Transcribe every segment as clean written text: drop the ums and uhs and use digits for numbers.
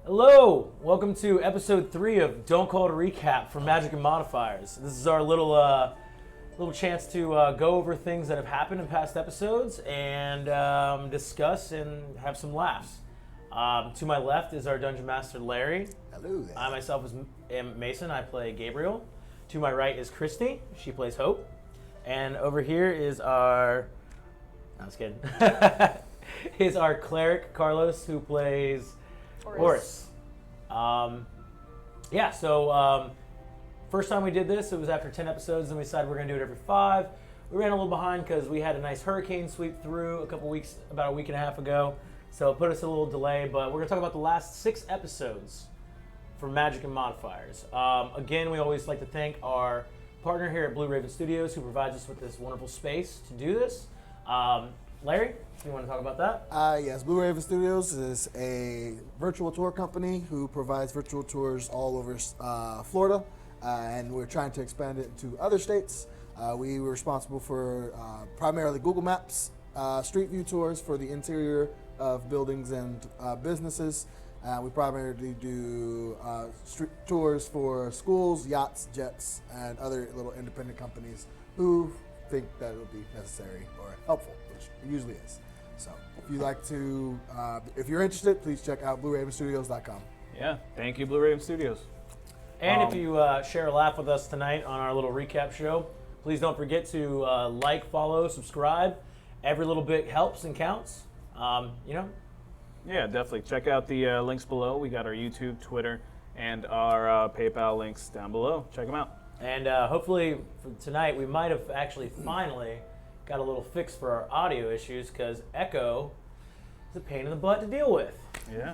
Hello, welcome to episode 3 of Don't Call It a Recap from Magic Modifiers. This is our little chance to go over things that have happened in past episodes and discuss and have some laughs. To my left is our Dungeon Master Larry. Hello there. I myself am Mason. I play Gabriel. To my right is Christy. She plays Hope. And over here is our... No, I was kidding. is our Cleric, Carlos, who plays Orys. First time we did this, it was after 10 episodes, and we decided we're going to do it every 5. We ran a little behind because we had a nice hurricane sweep through about a week and a half ago, so it put us a little delay, but we're going to talk about the last 6 episodes for Magic and Modifiers. Again, we always like to thank our partner here at Blue Raven Studios who provides us with this wonderful space to do this. Larry, do you want to talk about that? Yes, Blue Raven Studios is a virtual tour company who provides virtual tours all over Florida, and we're trying to expand it to other states. We were responsible for primarily Google Maps, Street View tours for the interior of buildings and businesses. We primarily do street tours for schools, yachts, jets, and other little independent companies who think that it would be necessary or helpful, which it usually is. So if you'd like to, if you're interested, please check out BlueRavenStudios.com. Yeah, thank you, Blue Raven Studios. And if you share a laugh with us tonight on our little recap show, please don't forget to like, follow, subscribe. Every little bit helps and counts. Yeah, definitely. Check out the links below. We got our YouTube, Twitter, and our PayPal links down below. Check them out. And hopefully for tonight, we might have actually finally got a little fix for our audio issues because echo is a pain in the butt to deal with. Yeah.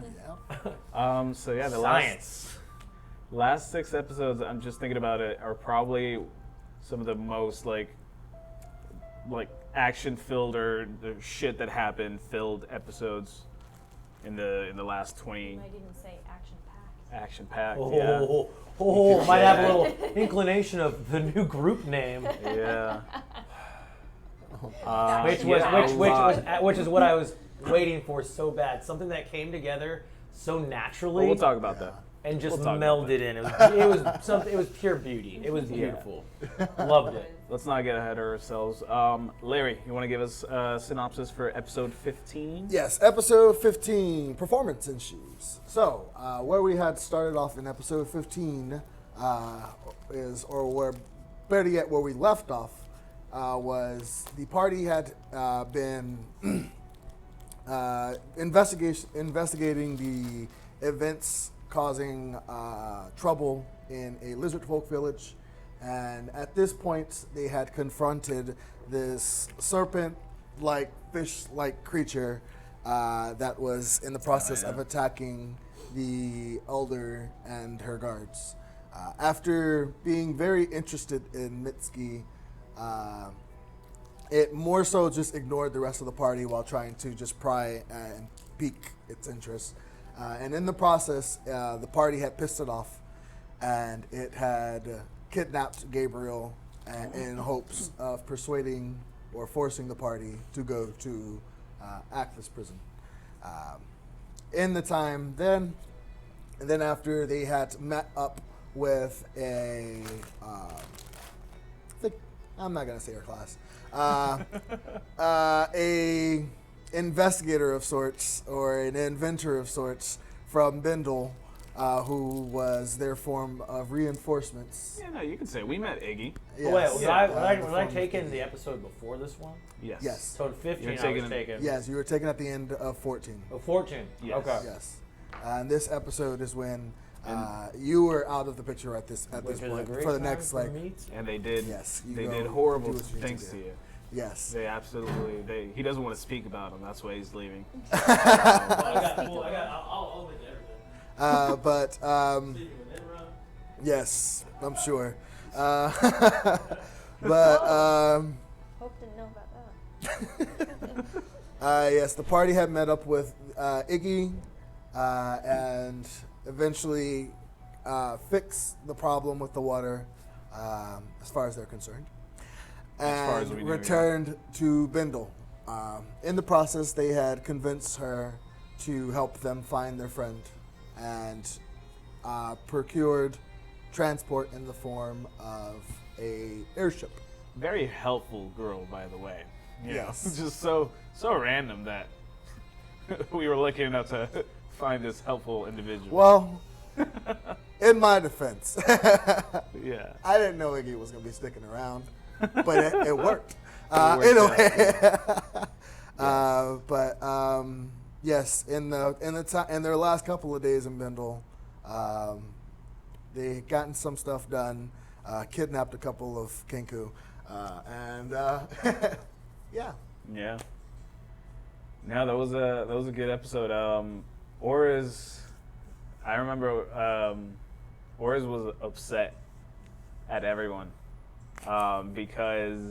The Science. last 6 episodes, I'm just thinking about it, are probably some of the most like action-filled or the shit that happened filled episodes in the last 20. You might even say action-packed. Action-packed. Might have a little inclination of the new group name. Yeah. Which is what I was waiting for so bad. Something that came together so naturally. We'll talk about that. And just We'll talk melded in. It was pure beauty. It was beautiful. Loved it. Let's not get ahead of ourselves. Larry, you want to give us a synopsis for episode 15? Yes, episode 15, Performance in Shoes. So, where we had started off in episode 15 better yet, where we left off, was the party had been investigating the events causing trouble in a lizard folk village. And at this point, they had confronted this serpent-like, fish-like creature that was in the process of attacking the elder and her guards. After being very interested in Mitski, it more so just ignored the rest of the party while trying to just pry and pique its interest. And in the process, the party had pissed it off, and it had kidnapped Gabriel in hopes of persuading or forcing the party to go to Ackless prison. In the time then, and then after they had met up with I'm not going to say her class, a investigator of sorts or an inventor of sorts from Bindle, who was their form of reinforcements. Yeah, no, you can say we met Iggy. Yes. Wait, was I taken the episode before this one? Yes. Yes. So in 15 You're I taking was taken. Yes, you were taken at the end of 14. Oh, 14? Yes. Okay. Yes. And this episode is when you were out of the picture at this Which is a point great for the time next for me to- And they did. Yes, you They go did do horrible what you need things to to do. you. Yes. They absolutely. He doesn't want to speak about them. That's why he's leaving. I'll admit everything. But Speaking of Enron, yes, I'm sure. But Hope didn't know about that. yes, the party had met up with Iggy and eventually fixed the problem with the water, as far as they're concerned, far as and we know, returned to Bindle. In the process, they had convinced her to help them find their friend and procured transport in the form of a airship. Very helpful girl, by the way. You Yes. know, just so random that we were lucky enough to find this helpful individual. Well, in my defense, Yeah. I didn't know Iggy was going to be sticking around, but it worked. worked Anyway, out, but yes, in their last couple of days in Bindle, they gotten some stuff done, kidnapped a couple of Kenku, and yeah. Yeah. No, that was a good episode. Orys, I remember Orys was upset at everyone because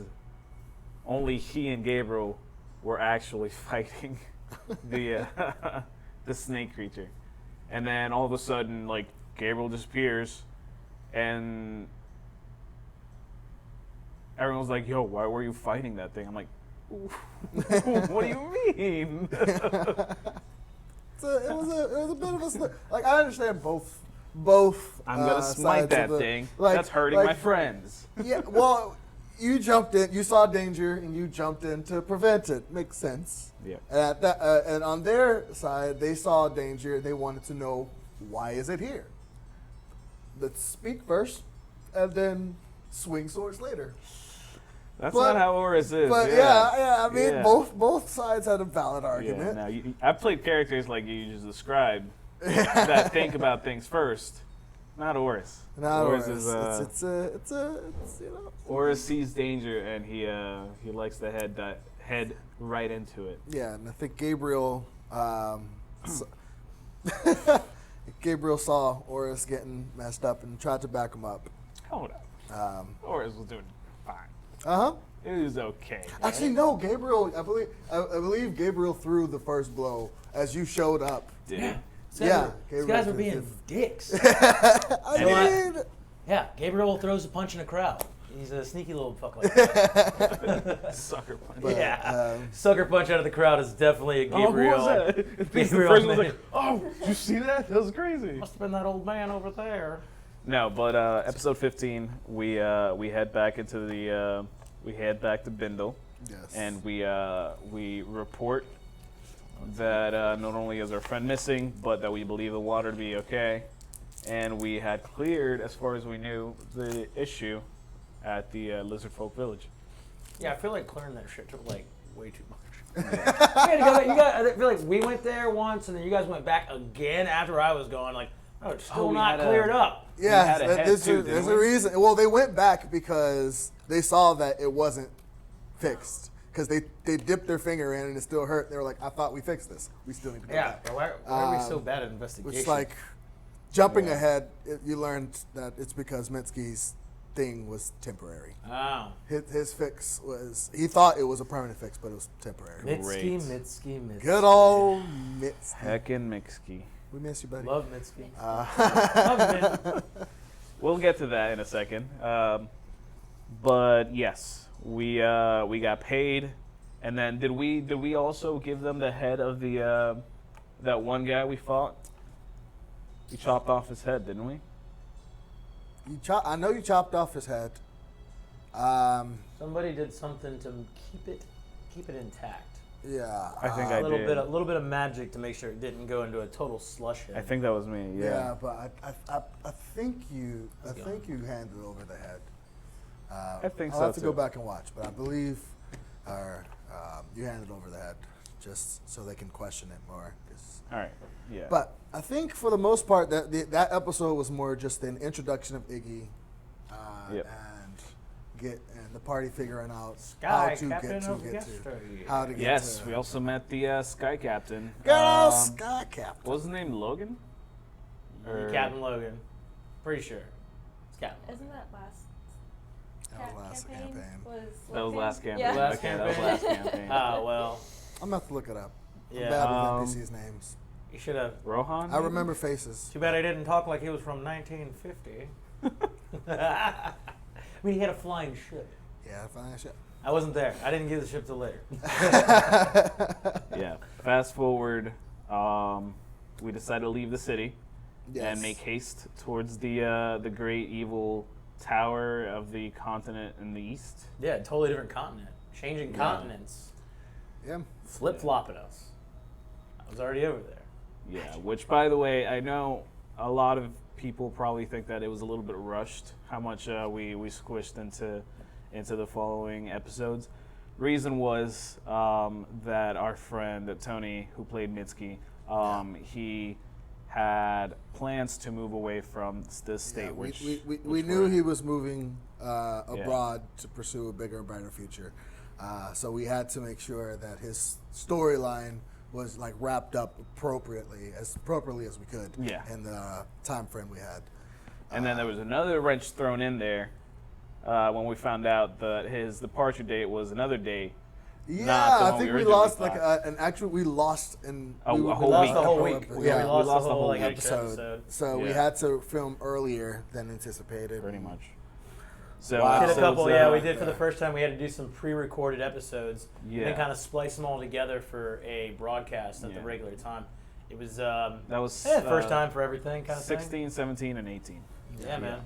only he and Gabriel were actually fighting the snake creature, and then all of a sudden, like, Gabriel disappears, and everyone's like, "Yo, why were you fighting that thing?" I'm like, "What do you mean?" So it was a bit of a like, I understand both. I'm gonna smite sides that of the, thing. like- That's hurting like, my friends. Yeah, well, you jumped in. You saw danger, and you jumped in to prevent it. Makes sense. Yeah. And at that, and on their side, they saw danger. They wanted to know, why is it here? Let's speak first, and then swing swords later. That's But- not how Orys is. But yeah, I mean, Yeah. both sides had a valid Yeah, argument. no, I've played characters like you just described that think about things first. Not Orys. Not Orys Orys. is It's you know. Orys sees danger and he likes to head right into it. Yeah, and I think Gabriel, Gabriel saw Orys getting messed up and tried to back him up. Hold up. Orys was doing fine. Uh-huh. It was okay. Actually, no, Gabriel. I believe Gabriel threw the first blow as you showed up. Did he? Yeah, These Gabriel guys are did. being dicks. I You know mean, Yeah, Gabriel throws a punch in a crowd. He's a sneaky little fuck like that. Sucker punch. But, Yeah. Sucker punch out of the crowd is definitely a Gabriel. Oh, what was that? The Gabriel first one's man. like, "Oh, did you see that? That was crazy." Must have been that old man over there. No, but episode 15, we head back into the we head back to Bindle, yes. and we report that not only is our friend missing, but that we believe the water to be okay, and we had cleared, as far as we knew, the issue at the Lizard Folk Village. Yeah, I feel like clearing that shit took like way too much. You had to go back, I feel like we went there once, and then you guys went back again after I was gone. Like, oh, it's still we not had cleared up. Yeah, had a head there's too, there's didn't a we? reason. Well, they went back because they saw that it wasn't fixed. Because they dipped their finger in and it still hurt. They were like, I thought we fixed this. We still need to go Yeah, back. why are we so bad at investigation? Which, like, jumping Yeah. ahead, you learned that it's because Mitski's thing was temporary. Oh. His fix was, he thought it was a permanent fix, but it was temporary. Great. Mitski. Good old Mitski. Heckin' Mixkey. We miss you, buddy. Love Mitski. Love him, man. We'll get to that in a second. But yes, we got paid, and then did we also give them the head of the that one guy we fought? We chopped off his head, didn't we? I know you chopped off his head. Somebody did something to keep it intact. Yeah. I think A I little did. bit, a little bit of magic to make sure it didn't go into a total slush head. I think that was me. Yeah, Yeah. but I think you handed over the head. I think I'll so have to go too. back and watch, but I believe you handed over the head just so they can question it more. All right. Yeah. But I think for the most part that episode was more just an introduction of Iggy, Yep. and the party figuring out Sky how to Captain get of to Yesterday. how to get yes, to we also met the Sky Captain. Go Sky Captain. What was his name? Logan? Or- Captain Logan. Pretty sure. It's Captain. Isn't that last That was last campaign. That was last campaign. Yeah. Last Okay, that was campaign. last campaign. Oh, well. I'm gonna have to look it up. Yeah. I'm bad with NPCs' names. You should have. Rohan? I remember faces. Too bad I didn't talk like he was from 1950. I mean, he had a flying ship. Yeah, fine shit. I wasn't there. I didn't get the ship till later. Yeah. Fast forward, we decided to leave the city, Yes. and make haste towards the great evil tower of the continent in the east. Yeah, totally different continent. Changing continents. Yeah. Flip-flopping us. I was already over there. Yeah, which, by the way, I know a lot of people probably think that it was a little bit rushed how much we squished into the following episodes. Reason was that our friend Tony, who played Mitski, he had plans to move away from this state. Yeah, we knew he was moving abroad to pursue a bigger, brighter future. So we had to make sure that his storyline was like wrapped up appropriately as we could in the time frame we had. And then there was another wrench thrown in there when we found out that his departure date was another day. Yeah, I think we lost thought. we lost a We whole lost week. the whole week. Yeah, we lost the whole week. episode. So we had to film earlier than anticipated. Pretty much. So We did a couple, we did for the yeah. first time. We had to do some pre-recorded episodes, Yeah. and then kind of splice them all together for a broadcast at the regular time. It was that was first time for everything, kind of 16, 17, and 18. Yeah, man.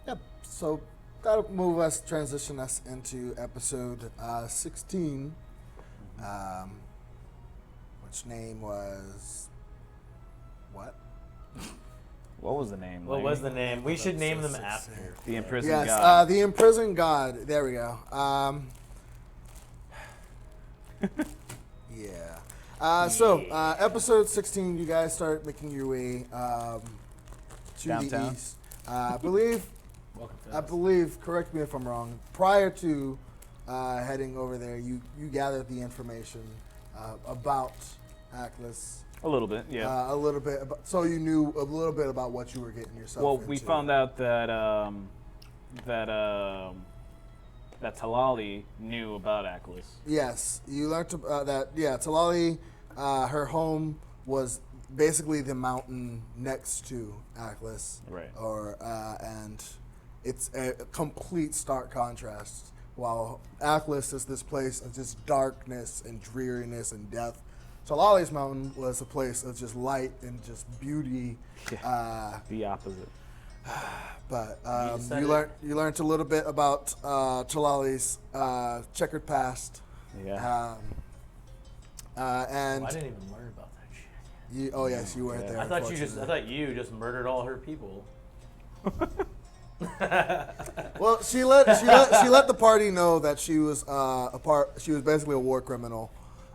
Yep. So that'll transition us into episode 16, which name was what? What was the name? What was the name? We should name them after. The Imprisoned Yes, God. the Imprisoned God. There we go. So episode 16, you guys start making your way to Downtown? the east. I believe. Welcome to I believe, correct me if I'm wrong, prior to heading over there, you gathered the information about Atlas. A little bit, yeah. A little bit. So you knew a little bit about what you were getting yourself Well, into. we found out that that Talali knew about Atlas. Yes, you learned that, Talali, her home was basically the mountain next to Atlas. Right. And it's a complete stark contrast. While Atlas is this place of just darkness and dreariness and death, Talali's mountain was a place of just light and just beauty. The opposite. But said you learned a little bit about Talali's checkered past. Yeah. And I didn't even learn about that shit. yes, you weren't Yeah. there. I thought you just murdered all her people. Well, she let the party know that she was She was basically a war criminal,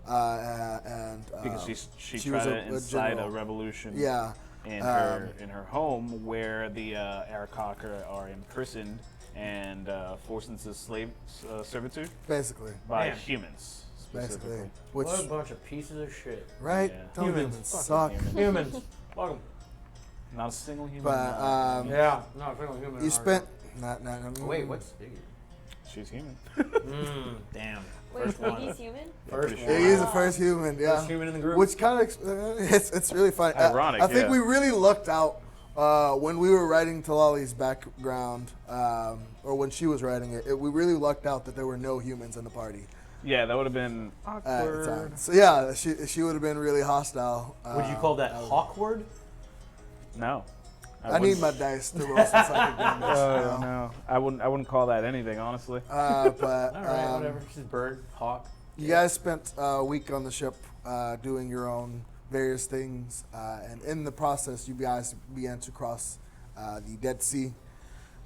and Because she she tried was to incite a general. revolution Yeah. in her home where the Arakaka are imprisoned and forced into slave servitude Basically. by Man. humans. Basically. Specifically. Which, What a bunch of pieces of shit. right? Yeah. Don't Humans. even Fucking suck. Humans. Welcome. Not a single human. But Yeah. No, I think human. you spent. Wait, what's Iggy? She's human. Damn. Wait, First one. Iggy's human? First pretty one. Yeah, he's the first human. Yeah. First human in the group. Which kind of it's really funny. Ironic, I think yeah. we really lucked out when we were writing Talali's background, or when she was writing it. We really lucked out that there were no humans in the party Yeah, that would have been at the awkward. time. So yeah, she would have been really hostile. Would you call that Hawkward? No. I need my dice to roll some psychic damage. Oh no, I wouldn't call that anything, honestly. But All right, whatever. She's a bird, hawk. you guys spent a week on the ship doing your own various things, and in the process, you guys began to cross the Dead Sea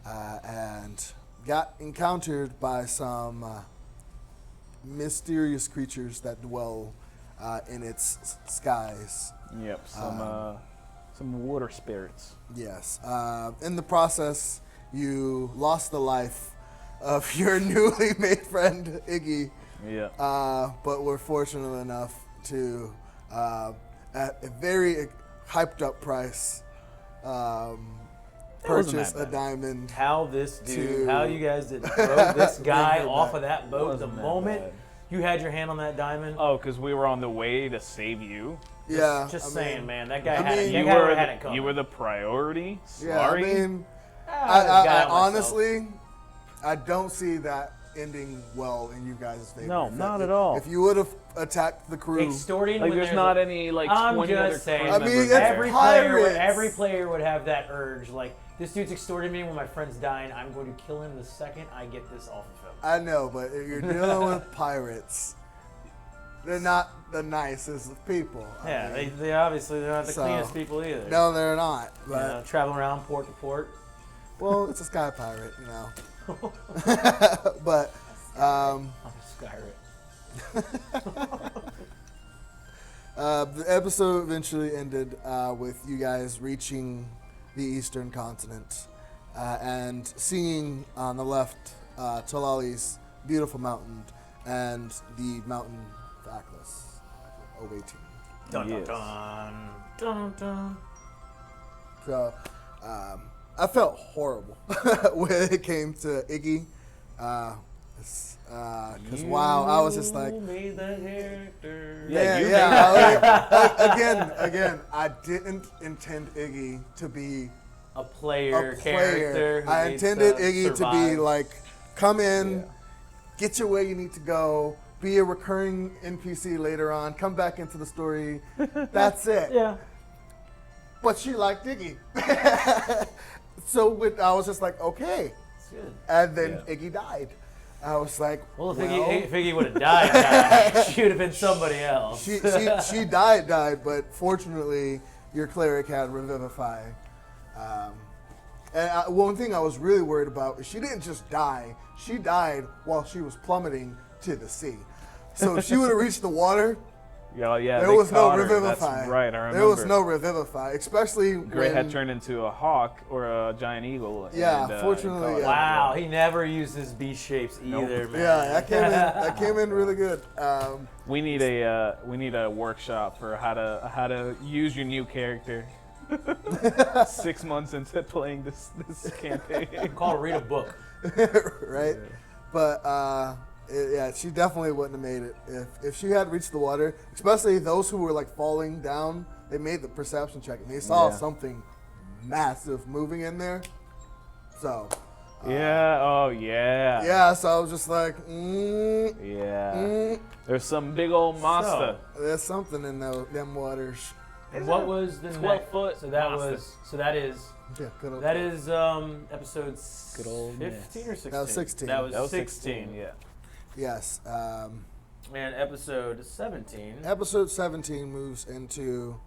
and got encountered by some mysterious creatures that dwell in its skies. Yep, some water spirits. Yes. In the process, you lost the life of your newly made friend, Iggy. Yeah. But we're fortunate enough to, at a very hyped up price, purchase that a bad. diamond. How this dude, To- how you guys did throw this guy Bring her off back. of that boat the Wasn't that moment bad. you had your hand on that diamond. Oh, because we were on the way to save you. Yeah. Just I saying, mean, man, that guy I had mean, it. You That guy were had it coming. you were the priority. Yeah, Sorry. I mean, Ah, got I it myself. honestly, I don't see that ending well in you guys' favor. No, If not that- at all. If you would have attacked the crew, Extorting. Like, when there's there's not a- any like I'm 20 just other saying. crew I mean, members it's there. pirates. Every player would have that urge. Like, this dude's extorting me when my friend's dying. I'm going to kill him the second I get this off of him. I know, but you're dealing with pirates. They're not the nicest of people. I Yeah, mean, they obviously they're not the So, cleanest people either. no, they're not. You But know, traveling around port to port. well, it's a sky pirate, you know. But I'm a Skyrim. the episode eventually ended with you guys reaching the eastern continent and seeing on the left Talali's beautiful mountain and the mountain of Atlas, awaiting. Dun dun Yes. dun dun dun. So I felt horrible when it came to Iggy. Because wow, I was just like, You made that character. Yeah, you Again, I didn't intend Iggy to be A player, a character. player. who I needs intended to Iggy to be survive. like, come in, Yeah. get you where you need to go, be a recurring NPC later on, come back into the story. That's it. Yeah. But she liked Iggy. So I was just like, okay. It's good. And then Yeah. Iggy died. I was like, Well, if well, Iggy would have died, she would have been somebody else. she died, but fortunately, your cleric had Revivify. One thing I was really worried about is she didn't just die. She died while she was plummeting to the sea. So if she would have reached the water, Yeah, there they was no caught her. Revivify. That's right, I remember. There was no Revivify, especially Gray when, had turned into a hawk or a giant eagle. Yeah, and, fortunately, caught her. Wow, he never uses beast shapes either, Nope. man. Yeah, that came in really good. We need a workshop for how to use your new character. 6 months into playing this campaign. Call it read a book. Right? Yeah. But yeah, she definitely wouldn't have made it if she had reached the water. Especially those who were like falling down. They made the perception check and they saw Yeah. something massive moving in there. So Yeah. Oh yeah. yeah, so I was just like, Yeah. There's some big old monster. there's something in them waters. And what was the 12 next? foot So that monster. was. So that is. Yeah, good old That is episode Good old 15 or 16. That was 16. That was, That was 16. Yeah. Yes. And episode 17. Episode 17 moves into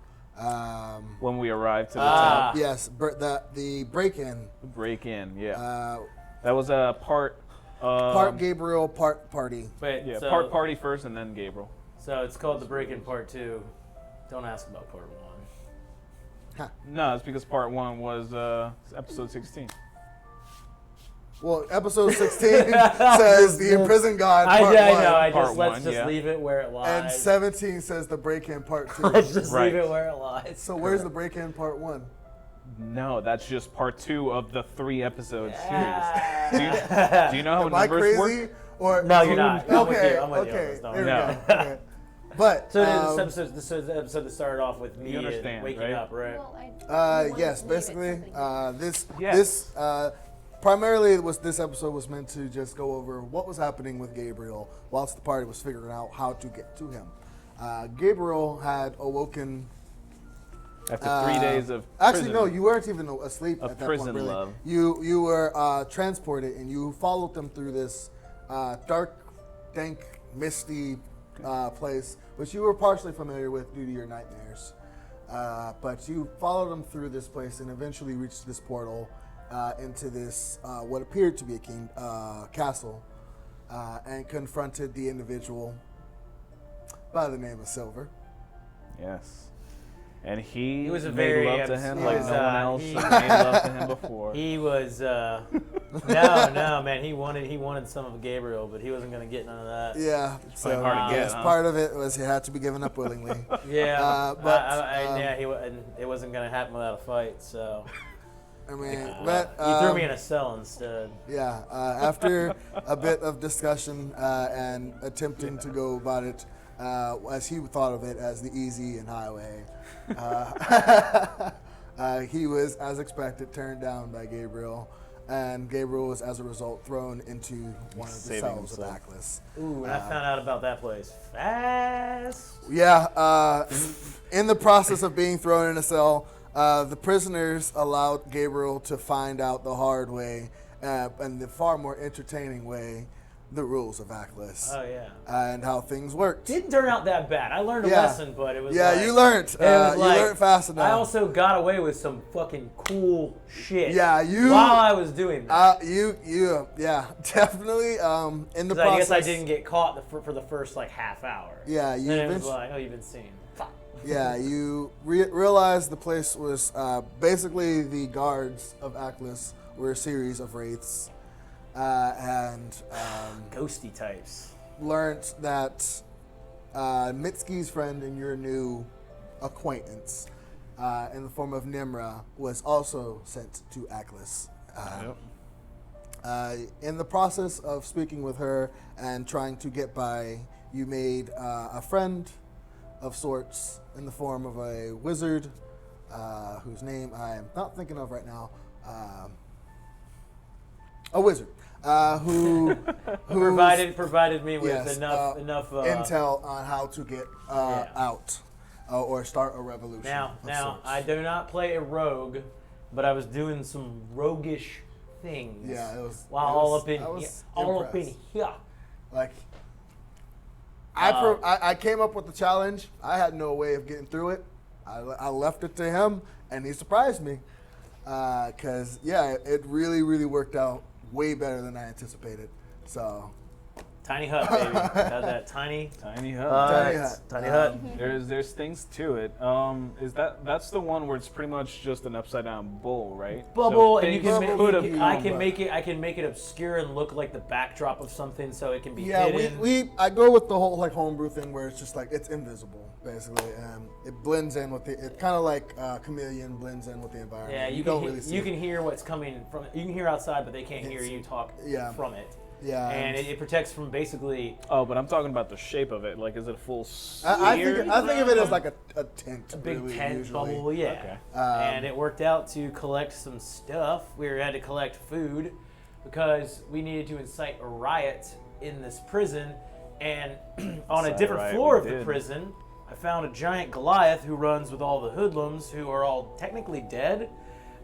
When we arrived to the Ah. yes, the break-in. town, break in. Yeah. Uh, That was a part. part Gabriel, part party. Wait, Yeah. so, Part party first, and then Gabriel. So it's called the Break-In Part 2. Don't ask about Part 1. No, it's because part 1 was episode 16. Well, episode 16 says the imprisoned god part 1, I know. Part Let's one, just yeah. leave it where it and lies. 17 says the break-in part 2. Let's just Right. leave it where it lies. So where's the break-in part 1? No, that's just part 2 of the 3 episode Yeah. series. Do you know how Am I numbers crazy? work? Or No, you're not. I'm with Okay, you. I'm with you on okay. this, don't There worry. we go. Okay. But So this is the episode that started off with me You understand, and waking right? up, right? Well, I wanted yes, to leave it basically, something. this primarily this episode was meant to just go over what was happening with Gabriel whilst the party was figuring out how to get to him. Gabriel had awoken. After 3 days of Actually, prison. no, you weren't even asleep Of at that prison point. Really, love. you were transported and you followed them through this dark, dank, misty place, which you were partially familiar with due to your nightmares. But you followed them through this place and eventually reached this portal into this what appeared to be a castle, and confronted the individual by the name of Silver. Yes. And he He was a made very love to him he like was, no one else he- made love to him before. He was no, man. He wanted some of Gabriel, but he wasn't gonna get none of that. Yeah, Probably hard to get, yes, huh? part of it was he had to be given up willingly. Yeah, but, yeah, and it wasn't gonna happen without a fight. So I mean, but he threw me in a cell instead. yeah, after a bit of discussion and attempting to go about it as he thought of it as the easy and highway, he was, as expected, turned down by Gabriel and Gabriel was, as a result, thrown into one of the Saving cells of himself. Aklis. Ooh, and I found out about that place fast. Yeah, in the process of being thrown in a cell, the prisoners allowed Gabriel to find out the hard way and the far more entertaining way, the rules of Aklis. Oh yeah. And how things worked. Didn't turn out that bad. I learned a Yeah. lesson, but it was Yeah, like, you learned. it was You like- learned fast enough. I also got away with some fucking cool shit. Yeah, you- While I was doing that. Yeah, definitely. In the 'Cause process, I guess I didn't get caught for the first like half hour. Yeah, you Then it was eventually- like, oh, you've been seen. Fuck. Yeah, you realized the place was basically the guards of Aklis were a series of wraiths, and Ghosty types. learned that Mitski's friend and your new acquaintance, in the form of Nimra, was also sent to Aklis. In the process of speaking with her and trying to get by, you made a friend of sorts in the form of a wizard, whose name I am not thinking of right now. A wizard who provided me with yes, enough intel on how to get Yeah. out or start a revolution. Now, of sorts. I do not play a rogue, but I was doing some roguish things. Yeah, it was. While it all was- up in I here, was all up in impressed. here. Like, I came up with the challenge. I had no way of getting through it. I left it to him, and he surprised me. Because, yeah, it really, really worked out way better than I anticipated. So, Tiny hut, baby. Got that tiny Tiny hut. Tiny hut. Tiny hut. There's things to it. That's the one where it's pretty much just an upside down bowl, right? Bubble, So and you things can, could have I come, can but- make it obscure and look like the backdrop of something, so it can be yeah, hidden. I go with the whole, like, homebrew thing where it's just, like, it's invisible, basically. It blends in with it kind of like Chameleon blends in with the environment. Yeah, you don't can really see you it. can hear what's coming from. You can hear outside, but they can't hear It's- you talk yeah. from it. Yeah, and it protects from basically. Oh, but I'm talking about the shape of it. Like, is it a full I sphere? think of it as like a tent. A big really, tent usually. bubble, yeah. Okay. And it worked out to collect some stuff. We had to collect food because we needed to incite a riot in this prison. And on a Incite a different riot, floor we of the did. prison, I found a giant Goliath who runs with all the hoodlums who are all technically dead.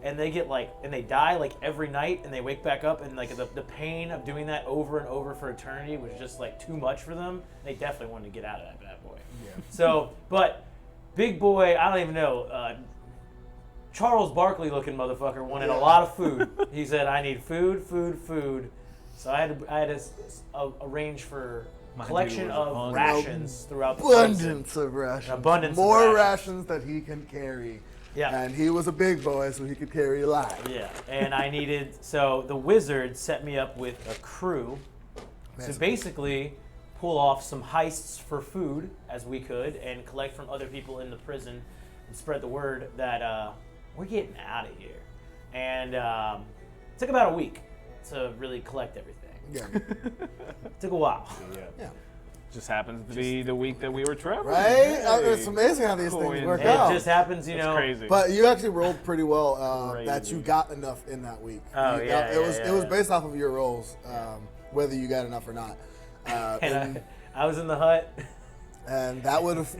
And they get and they die like every night, and they wake back up, and like the pain of doing that over and over for eternity was just like too much for them. They definitely wanted to get out of that bad boy. Yeah. So, but big boy, I don't even know. Charles Barkley looking motherfucker wanted a lot of food. He said, "I need food, food, food." So I had to arrange for My collection dude was of hungry. rations throughout the prison. Abundance of rations. Abundance of More rations. rations that he can carry. Yeah. And he was a big boy, so he could carry a lot. Yeah, and I needed, so the wizard set me up with a crew to Amazing. basically pull off some heists for food as we could and collect from other people in the prison and spread the word that we're getting out of here. And it took about a week to really collect everything. Yeah. It took a while. Yeah. Just happens to be the week that we were traveling. Right? Hey. It's amazing how these things work And out. it just happens, you That's know. crazy. But you actually rolled pretty well that Crazy. you got enough in that week. Oh, yeah, It was yeah, it was yeah. based off of your rolls, whether you got enough or not. And I was in the hut. And that would have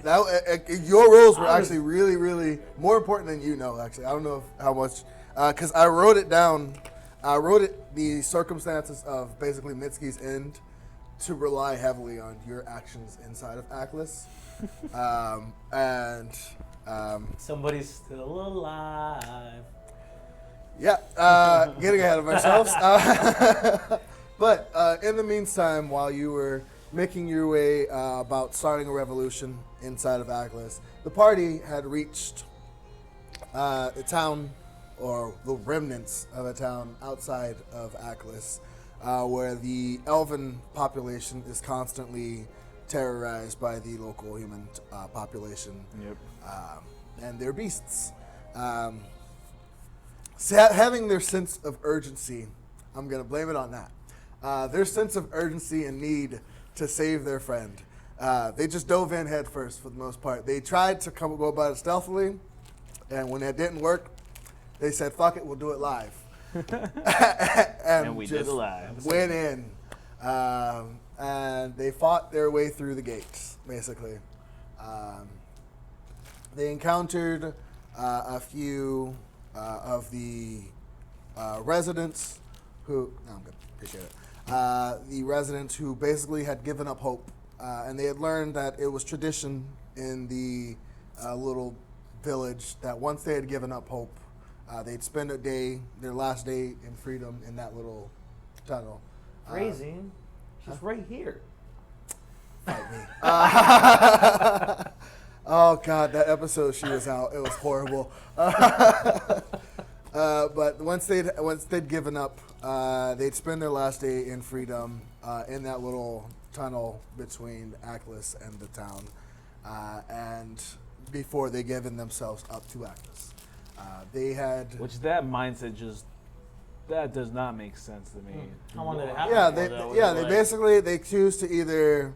your rolls were I was- actually really, really more important than you know. Actually, I don't know how much because I wrote it down. I wrote it the circumstances of basically Mitski's end to rely heavily on your actions inside of Aklis, Somebody's still alive. yeah, getting ahead of ourselves. But in the meantime, while you were making your way about starting a revolution inside of Aklis, the party had reached the town, or the remnants of a town outside of Aklis, where the elven population is constantly terrorized by the local human population. Yep. And their beasts. Having their sense of urgency, I'm going to blame it on that. Their sense of urgency and need to save their friend. They just dove in head first for the most part. They tried to go about it stealthily, and when that didn't work, they said, fuck it, we'll do it live. And we did just it live. went in, and they fought their way through the gates, basically. They encountered a few of the residents who, no, I'm good, appreciate it. The residents who basically had given up hope, and they had learned that it was tradition in the little village that once they had given up hope, they'd spend a day, their last day in freedom, in that little tunnel. Phrasing. She's right here. Fight me. Oh God, that episode she was out, it was horrible. But once they'd given up, they'd spend their last day in freedom in that little tunnel between Aklis and the town, and before they given themselves up to Aklis, they had. Which that mindset just that does not make sense to me. How long did it happen? Yeah, for, they basically they choose to either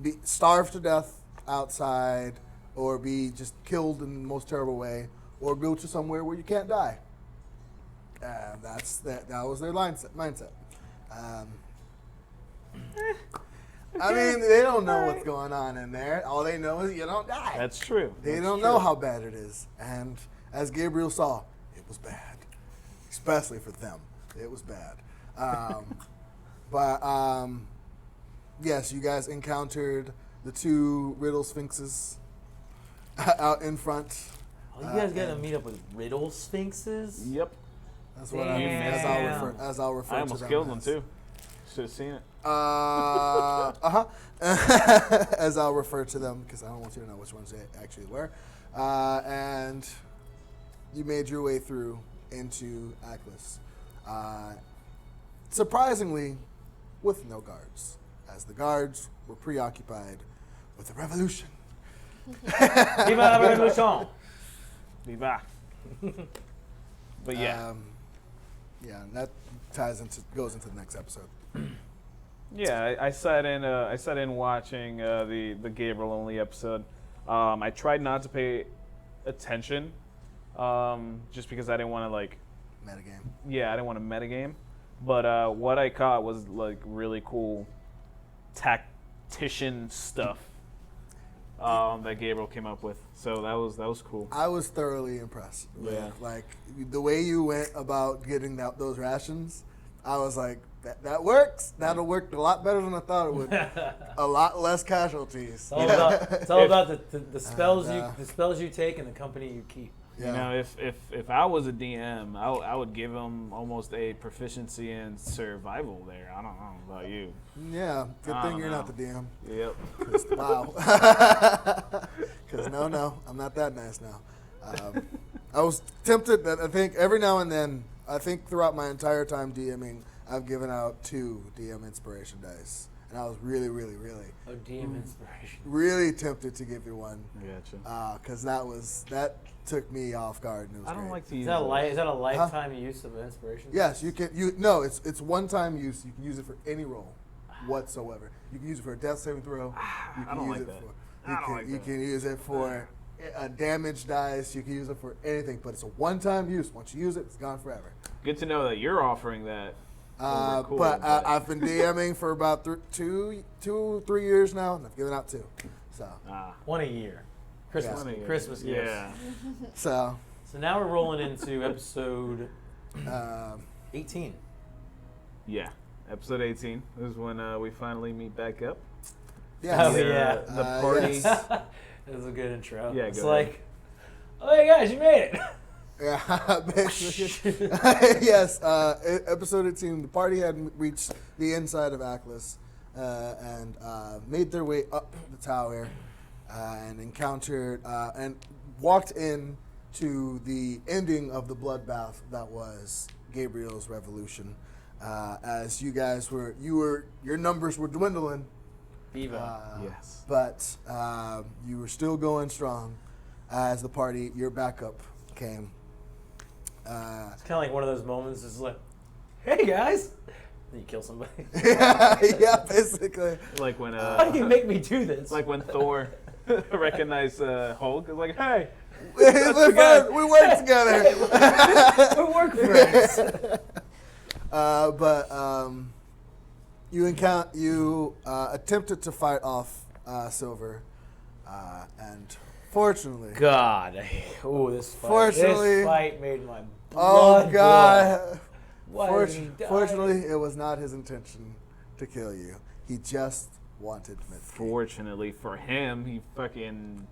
be starved to death outside, or be just killed in the most terrible way, or go to somewhere where you can't die. That was their mindset. I mean, they don't know what's going on in there. All they know is you don't die. That's true. They don't know how bad it is. And as Gabriel saw, it was bad. Especially for them. It was bad. But yes, you guys encountered the two riddle sphinxes out in front. Oh, you guys got to meet up with riddle sphinxes? Yep. That's what Damn. I'll refer I to almost them killed them as. too. Should have seen it. As I'll refer to them, because I don't want you to know which ones they actually were. And you made your way through into Aklis. Surprisingly, with no guards, as the guards were preoccupied with the revolution. Viva la revolution! Viva. But yeah. Yeah, and that goes into the next episode. Yeah, I sat in watching the Gabriel only episode. I tried not to pay attention, just because I didn't want to Metagame. Yeah, I didn't want to metagame. But what I caught was like really cool tactician stuff that Gabriel came up with. So that was cool. I was thoroughly impressed with Yeah. the way you went about getting those rations. I was like, that works. That'll work a lot better than I thought it would. A lot less casualties. It's all about the spells the spells you take and the company you keep. Yeah. You know, if I was a DM, I would give him almost a proficiency in survival there. I don't know about you. Yeah, good I thing don't you're know. not the DM. Yep. Wow. Because no, I'm not that nice now. I was tempted. I think every now and then, I think throughout my entire time DMing, I've given out 2 DM inspiration dice. And I was really, really, really, Oh, DM inspiration. really tempted to give you one. Gotcha. Because that took me off guard. And it was I don't great. like to Is use that, those. is that a lifetime use of inspiration? Yes, you can. No, it's one-time use. You can use it for any role whatsoever. You can use it for a death saving throw. You can I don't use like it that. for. I don't like You that. can use it for a damage dice. You can use it for anything, but it's a one-time use. Once you use it, it's gone forever. Good to know that you're offering that. over cool, But I've been DMing for about 3 years now, and I've given out 2. So, One a year. Christmas. One a year. Christmas gifts. Yeah. so So now we're rolling into episode um, 18. Yeah. Episode 18 is when we finally meet back up. yeah. Oh, yeah. The party. Yes. That was a good intro. Yeah, it's go like, oh, hey guys, you made it. Yeah, basically. Yes, episode 18, the party had reached the inside of Aklis and made their way up the tower and encountered and walked in to the ending of the bloodbath that was Gabriel's revolution. As you guys your numbers were dwindling. Viva. Yes. But you were still going strong as the party, your backup came. It's kind of like one of those moments. It's like, hey guys, then you kill somebody. Yeah, basically. Like when How do you make me do this? like when Thor recognized Hulk. It's like, hey, We're fine. We work together. We're work friends. You attempted to fight off Silver, and fortunately, God, oh this fight. Fortunately- This fight made my oh blood God! boil. Why did he die? Fortunately, it was not his intention to kill you. He just wanted Mitski. Fortunately for him, he fucking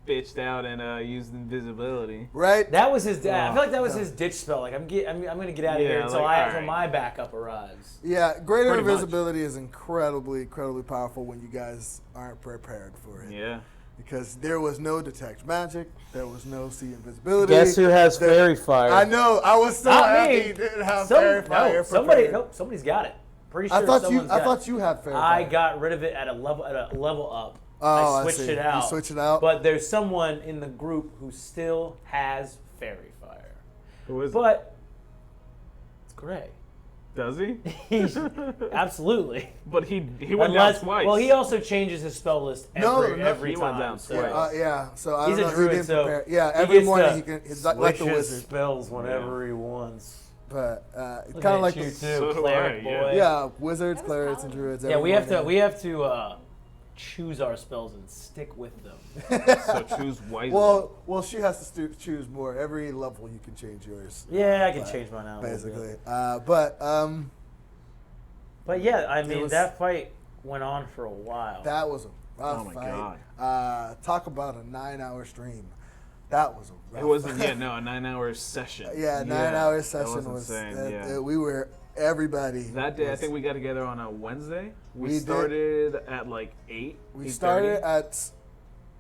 bitched out and used invisibility. Right? That was his. I feel like that was his ditch spell. Like I'm gonna get out of here Yeah, until like, until alright. my backup arrives. Yeah, greater Pretty much. invisibility is incredibly powerful when you guys aren't prepared for it. Yeah. Because there was no detect magic, there was no see invisibility. Guess who has There- fairy fire? I know. I was so Not happy me. he didn't have Some- fairy fire. no, somebody. prepared. Nope, somebody's got it. Pretty sure I thought someone's got it. you had fairy I fire. got rid of it at a level up. Oh, I switched see. it out. You switch it out. But there's someone in the group who still has fairy fire. Who is But it's Gray. Does he? Absolutely. But he went down twice. Well, he also changes his spell list every he time. went down so twice. Yeah, so I He's don't a know. druid, he didn't so prepare. Yeah, he every gets morning to he can. He's like the switch his wizard. spells whenever he wants. But Look kind of at like you the too, So do cleric I, boy. yeah, wizards, That was clerics, and paladin. druids. Yeah, every we have to morning. choose our spells and stick with them. So choose wisely. Well, she has to choose more. Every level you can change yours, Yeah, I can change mine out. basically. But yeah, I mean was- that fight went on for a while. That was a rough Oh my fight. Talk about a 9-hour stream. That was a rough it wasn't yet. No, a 9-hour session. Yeah, 9-hour that session was. insane. Yeah. We were everybody. That day, I was- think we got together on a Wednesday. We We did. started at like 8. We 8:30. started at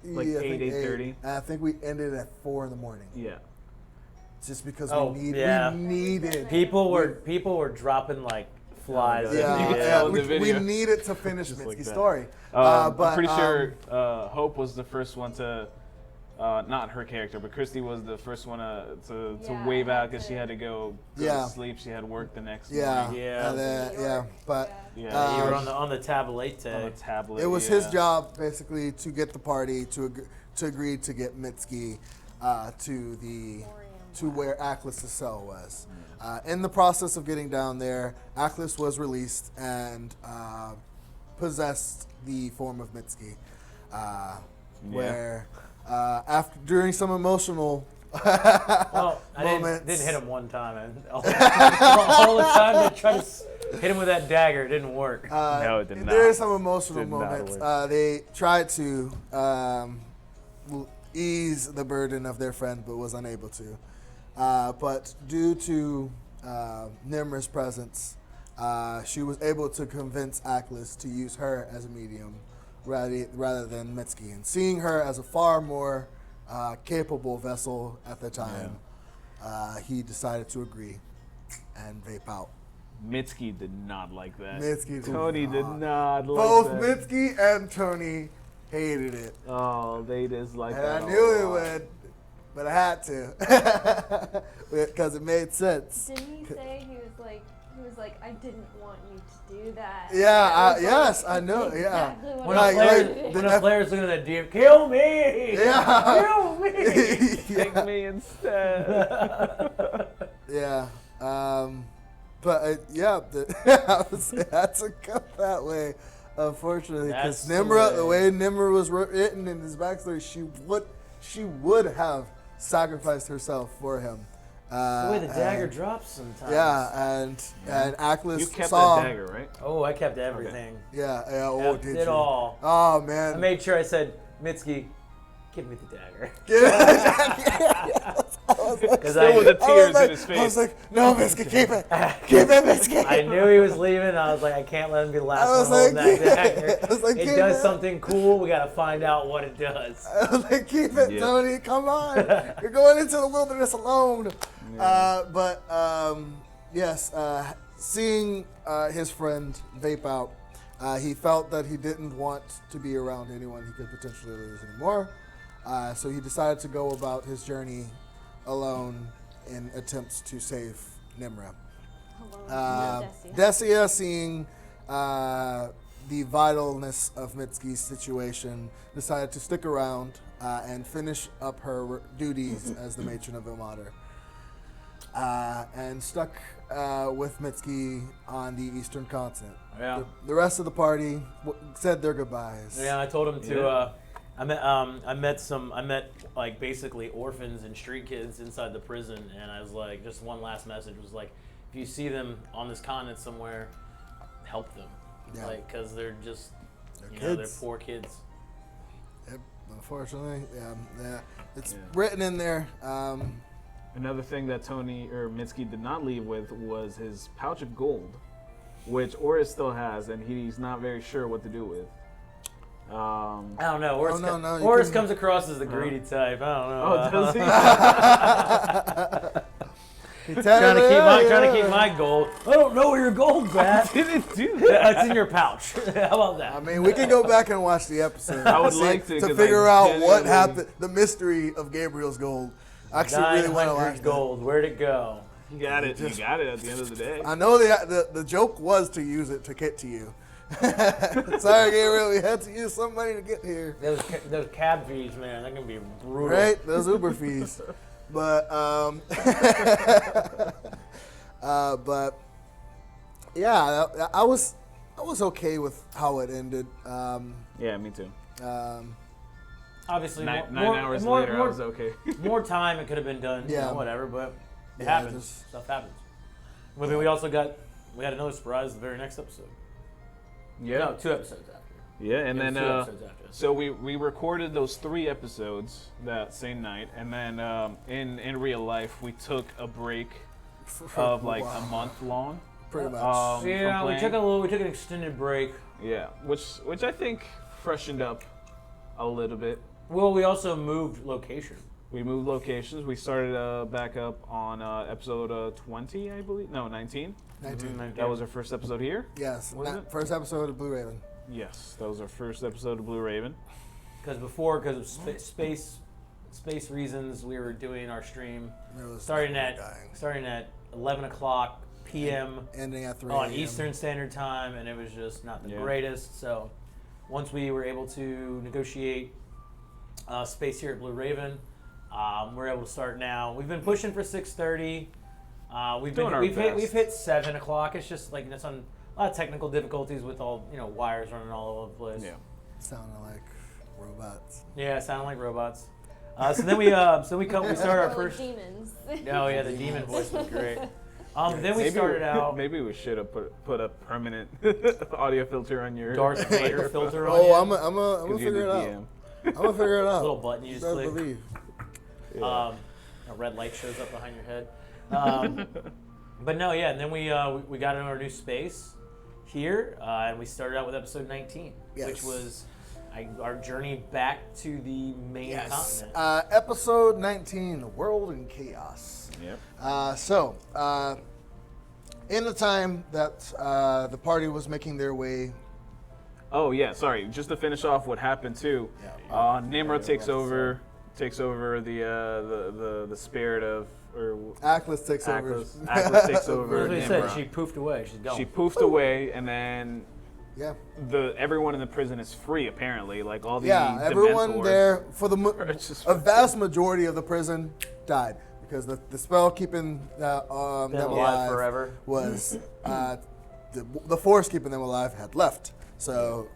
Like I think 8:30. and I think we ended at 4 in the morning. Yeah. Just because Oh, we yeah. needed. People were dropping like flies. Oh my God. at Yeah, You me. can tell in we, the we video. needed to finish Just Mitski's like that. story. I'm pretty sure Hope was the first one to, not her character, but Christy was the first one to Yeah, wave I out had because she to- had to go Yeah. to sleep. She had work the next Yeah, morning. Yeah. and then, New yeah, York, but Yeah, You were Um, on the tablet. on the tablet. it was yeah. his job basically to get the party to agree to get Mitski to where Aklis' cell was. In the process of getting down there, Aklis was released and possessed the form of Mitski, where after during some emotional Well, I moments. didn't hit him one time. And all the time they tried to hit him with that dagger, it didn't work. No, it did not. There are some emotional Did not moments. work. They tried to ease the burden of their friend, but was unable to. But due to Nimra's presence, she was able to convince Aklis to use her as a medium rather than Mitski. And seeing her as a far more capable vessel at the time, he decided to agree and vape out. Mitski did not like that. Mitski did Tony did not like Both that. Mitski and Tony hated it. Oh, they disliked And that. I a knew it lot. would, but I had to because it made sense. Didn't he say he was like, I didn't want you to do that. Yeah, That was yes, I know, yeah. Exactly what When I a Like- player, like when the- a player's looking at that deer, kill me! Yeah. Kill me! Take me instead. Yeah, but yeah, I had to go that way, unfortunately, because That's the Nimra, the way. way Nimra was written in his backstory, she would have sacrificed herself for him. The way the dagger and- drops sometimes. Yeah, and Aklis You kept saw. that dagger, right? Oh, I kept everything. Yeah, oh, Kept did it you? all. Oh I man. made sure I said, Mitski, give me the dagger. Because Still with the tears in his I was face. like, no, Mitski, keep it. Keep it, Mitski. I knew he was leaving. I was like, I can't let him be the last I was one holding like, that dagger. I was like, It keep does it. something cool. We got to find out what it does. I was like, keep it, Yeah. Tony. Come on. You're going into the wilderness alone. Yes, seeing his friend vape out, he felt that he didn't want to be around anyone he could potentially lose anymore. So he decided to go about his journey alone in attempts to save Nimra. Alone. Desia, seeing the vitalness of Mitsuki's situation, decided to stick around and finish up her duties as the matron of Ilmater. And stuck with Mitsuki on the eastern continent. Yeah. The rest of the party said their goodbyes. Yeah, I told him to. I met like basically orphans and street kids inside the prison, and I was like, just one last message was like, if you see them on this continent somewhere, help them, like, because they're just, they're poor kids. Yep, unfortunately, yeah, it's written in there. Another thing that Tony or Mitsuki did not leave with was his pouch of gold, which Orys still has, and he's not very sure what to do with. I don't know. Orys, Orys comes across as the greedy type. I don't know. Oh, does he? Trying to keep my gold. I don't know where your gold's at. I didn't do that. It's in your pouch. How about that? I mean, we can go back and watch the episode. I would like to figure out what happened, the mystery of Gabriel's gold. I actually really want to learn gold. Where'd it go? You got it. You got it at the end of the day. I know the joke was to use it to get to you. Sorry, Gabriel, we had to use some money to get here. Those cab fees, man, they're gonna be brutal. Right, those Uber fees. But but yeah, I was okay with how it ended. Yeah, me too. Obviously, 9 hours later, I was okay. More time, it could have been done. Yeah. Whatever, but it happens. Stuff happens. I mean, we had another surprise the very next episode. Yeah. No, 2 episodes after. Yeah, and then 2 episodes after. so we recorded those 3 episodes that same night, and then in real life we took a break of like a month long. Pretty much. Yeah, we took an extended break. Yeah, which I think freshened up a little bit. Well, we also moved location. We moved locations. We started back up on episode 20, I believe. No, 19. 19. That was our first episode here. Yes, Was it? first episode of Blue Raven. Yes, that was our first episode of Blue Raven. Because of space reasons, we were doing our stream starting at 11 o'clock p.m. ending at 3 on a.m. Eastern Standard Time, and it was just not the greatest. So once we were able to negotiate space here at Blue Raven, we're able to start now. We've been pushing for 6:30. We've hit 7 o'clock. It's just like it's on a lot of technical difficulties with all wires running all over the place. Yeah. Sounding like robots. Yeah, sounding like robots. So then we start our first. Demons. Oh yeah, the demon voice was great. Then we started out. Maybe we should have put a permanent audio filter on your Darth Vader filter on Oh, you. I'm gonna figure it out. I'm gonna figure it out. Little button you just Better click. believe. A red light shows up behind your head. But no, yeah, and then we got in our new space here, and we started out with episode 19, which was our journey back to the main continent. Episode 19, World in Chaos. Yep. So, in the time that the party was making their way. Oh yeah, sorry. Just to finish off what happened too. Nimrod takes over the spirit of Atlas takes over. Atlas takes over. That's what he said. She poofed away. She's gone. She poofed away, and then Yeah. Everyone in the prison is free apparently. Like all the everyone Dementors. there for just a vast majority of the prison died because the spell keeping them alive forever was the force keeping them alive had left. So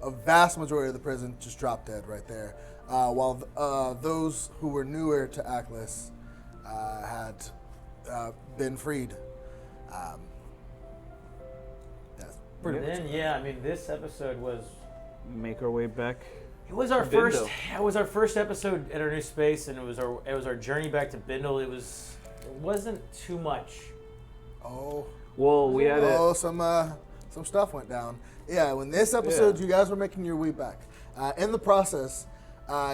a vast majority of the prison just dropped dead right there. While those who were newer to Aklis had been freed. Then, I mean, this episode was. Make our way back. It was our Bindle. first. It was our first episode at our new space, and it was our journey back to Bindle. It wasn't too much. Oh. Well, we had some stuff went down. Yeah, when this episode, you guys were making your way back. In the process,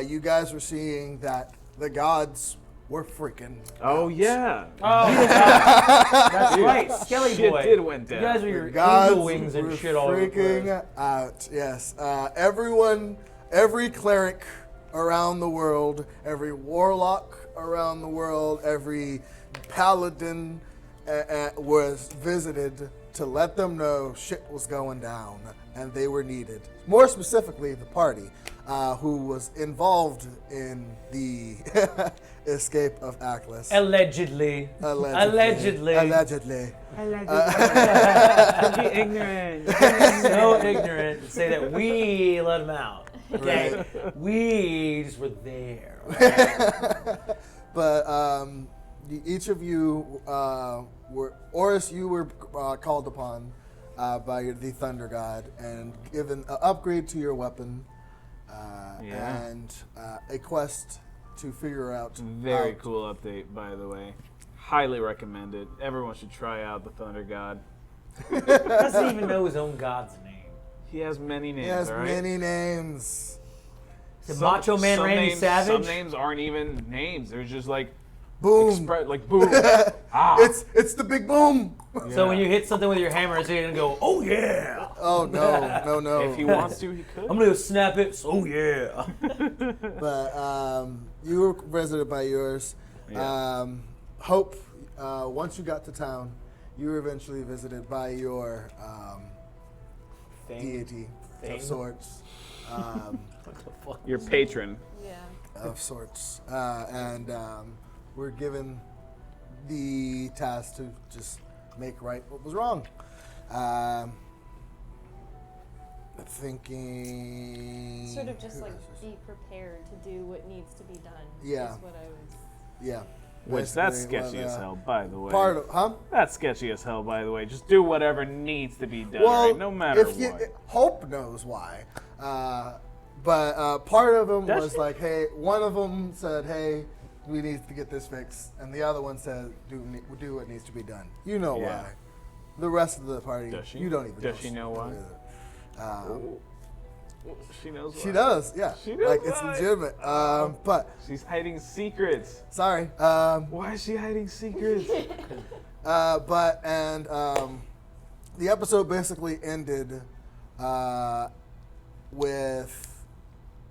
you guys were seeing that the gods were freaking. Oh out. yeah. Oh, that's right, Skelly Shit Boy. did went down. You guys were your Gods angel wings and were shit all over the place. freaking out. Yes, every cleric around the world, every warlock around the world, every paladin was visited to let them know shit was going down and they were needed. More specifically, the party, who was involved in the escape of Aklis. Allegedly. Allegedly. Be ignorant. So ignorant to say that we let him out. Okay? Right. We just were there. But each of you were, Orys, you were called upon by the Thunder God and given an upgrade to your weapon and a quest to figure out. Very cool update, by the way. Highly recommended. Everyone should try out the Thunder God. Doesn't even know his own god's name. He has many names. He has all right? many names. The Macho Man some Randy names, Savage. Some names aren't even names. They're just like Boom. like boom. It's the big boom. So when you hit something with your hammer, it's gonna go, oh yeah. Oh no. If he wants to, he could. I'm gonna go snap it. Oh yeah. But you were visited by yours. Yeah. Hope, once you got to town, you were eventually visited by your deity Thing? of sorts. What the fuck? Your patron. Yeah. Of sorts. And we're given the task to just make right what was wrong. Thinking. Sort of just like be prepared to do what needs to be done. Yeah. Is what I was. Yeah. Which that's Basically, sketchy well, as hell, by the way. Part of, huh? That's sketchy as hell, by the way. Just do whatever needs to be done, Well, right? No matter if you, what. Hope knows why. But part of them Does was she? like, hey, one of them said, hey, we need to get this fixed. And the other one said, do what needs to be done. You know Yeah. why. The rest of the party, Does she? you don't even know. Does she know why? She knows why. She does, yeah. She knows like, it's why. legitimate. But, She's hiding secrets. sorry. Why is she hiding secrets? The episode basically ended with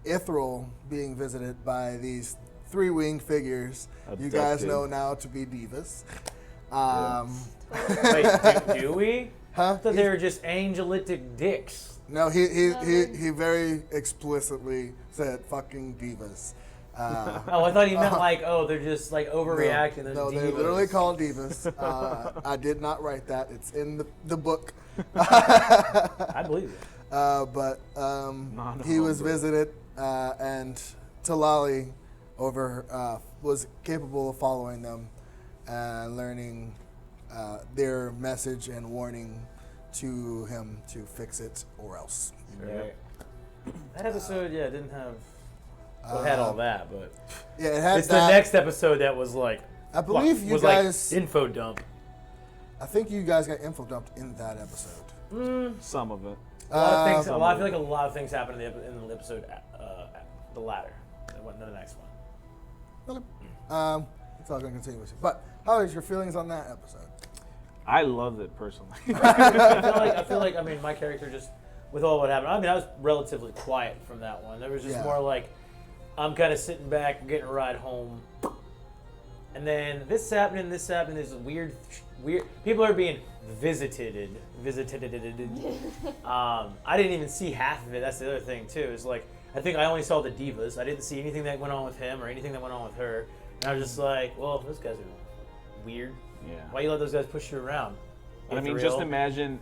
Ithryl being visited by these three winged figures you guys Abducted. know now to be divas. Wait, do we? Huh? I thought they were just angelic dicks. No, he very explicitly said fucking divas. Oh, I thought he meant like, oh, they're just like overreacting. No, They're they're divas. literally called divas. I did not write that. It's in the book. I believe it. But he was visited, and Talali was capable of following them and learning their message and warning to him to fix it or else. Right. That episode, didn't have. Well, it had all that, but Yeah, it had it's that. the next episode that was like. I believe you was guys. like info dump. I think you guys got info dumped in that episode. Some of it. A lot of things. some I of feel like a lot of things happened in the episode. The latter, the next one. Okay. It's all going to continue with you. But how is your feelings on that episode? I loved it personally. I feel like my character just with all what happened. I mean, I was relatively quiet from that one. There was just Yeah. more like I'm kind of sitting back, getting a ride home, and then this happening. There's weird. People are being visited. I didn't even see half of it. That's the other thing too. Is like I think I only saw the divas. I didn't see anything that went on with him or anything that went on with her. And I was just like, well, those guys are weird. Yeah. Why you let those guys push you around? I mean, just imagine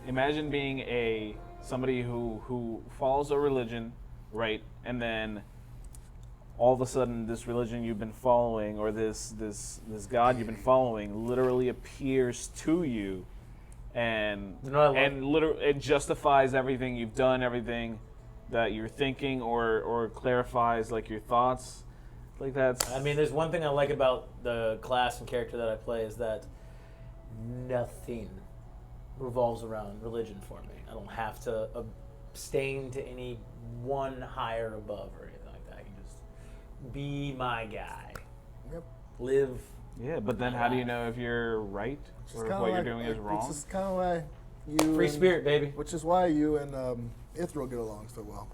being somebody who follows a religion, right? And then all of a sudden this religion you've been following or this God you've been following literally appears to you and literally it justifies everything you've done, everything that you're thinking or clarifies like your thoughts. Like that's I mean, there's one thing I like about the class and character that I play is that nothing revolves around religion for me. I don't have to abstain to any one higher above or anything like that. I can just be my guy. Yep. Live. yeah, but then how do you know if you're right or if what you're doing is wrong? Which is kind of why you Free spirit, baby. Which is why you and Ithryl get along so well.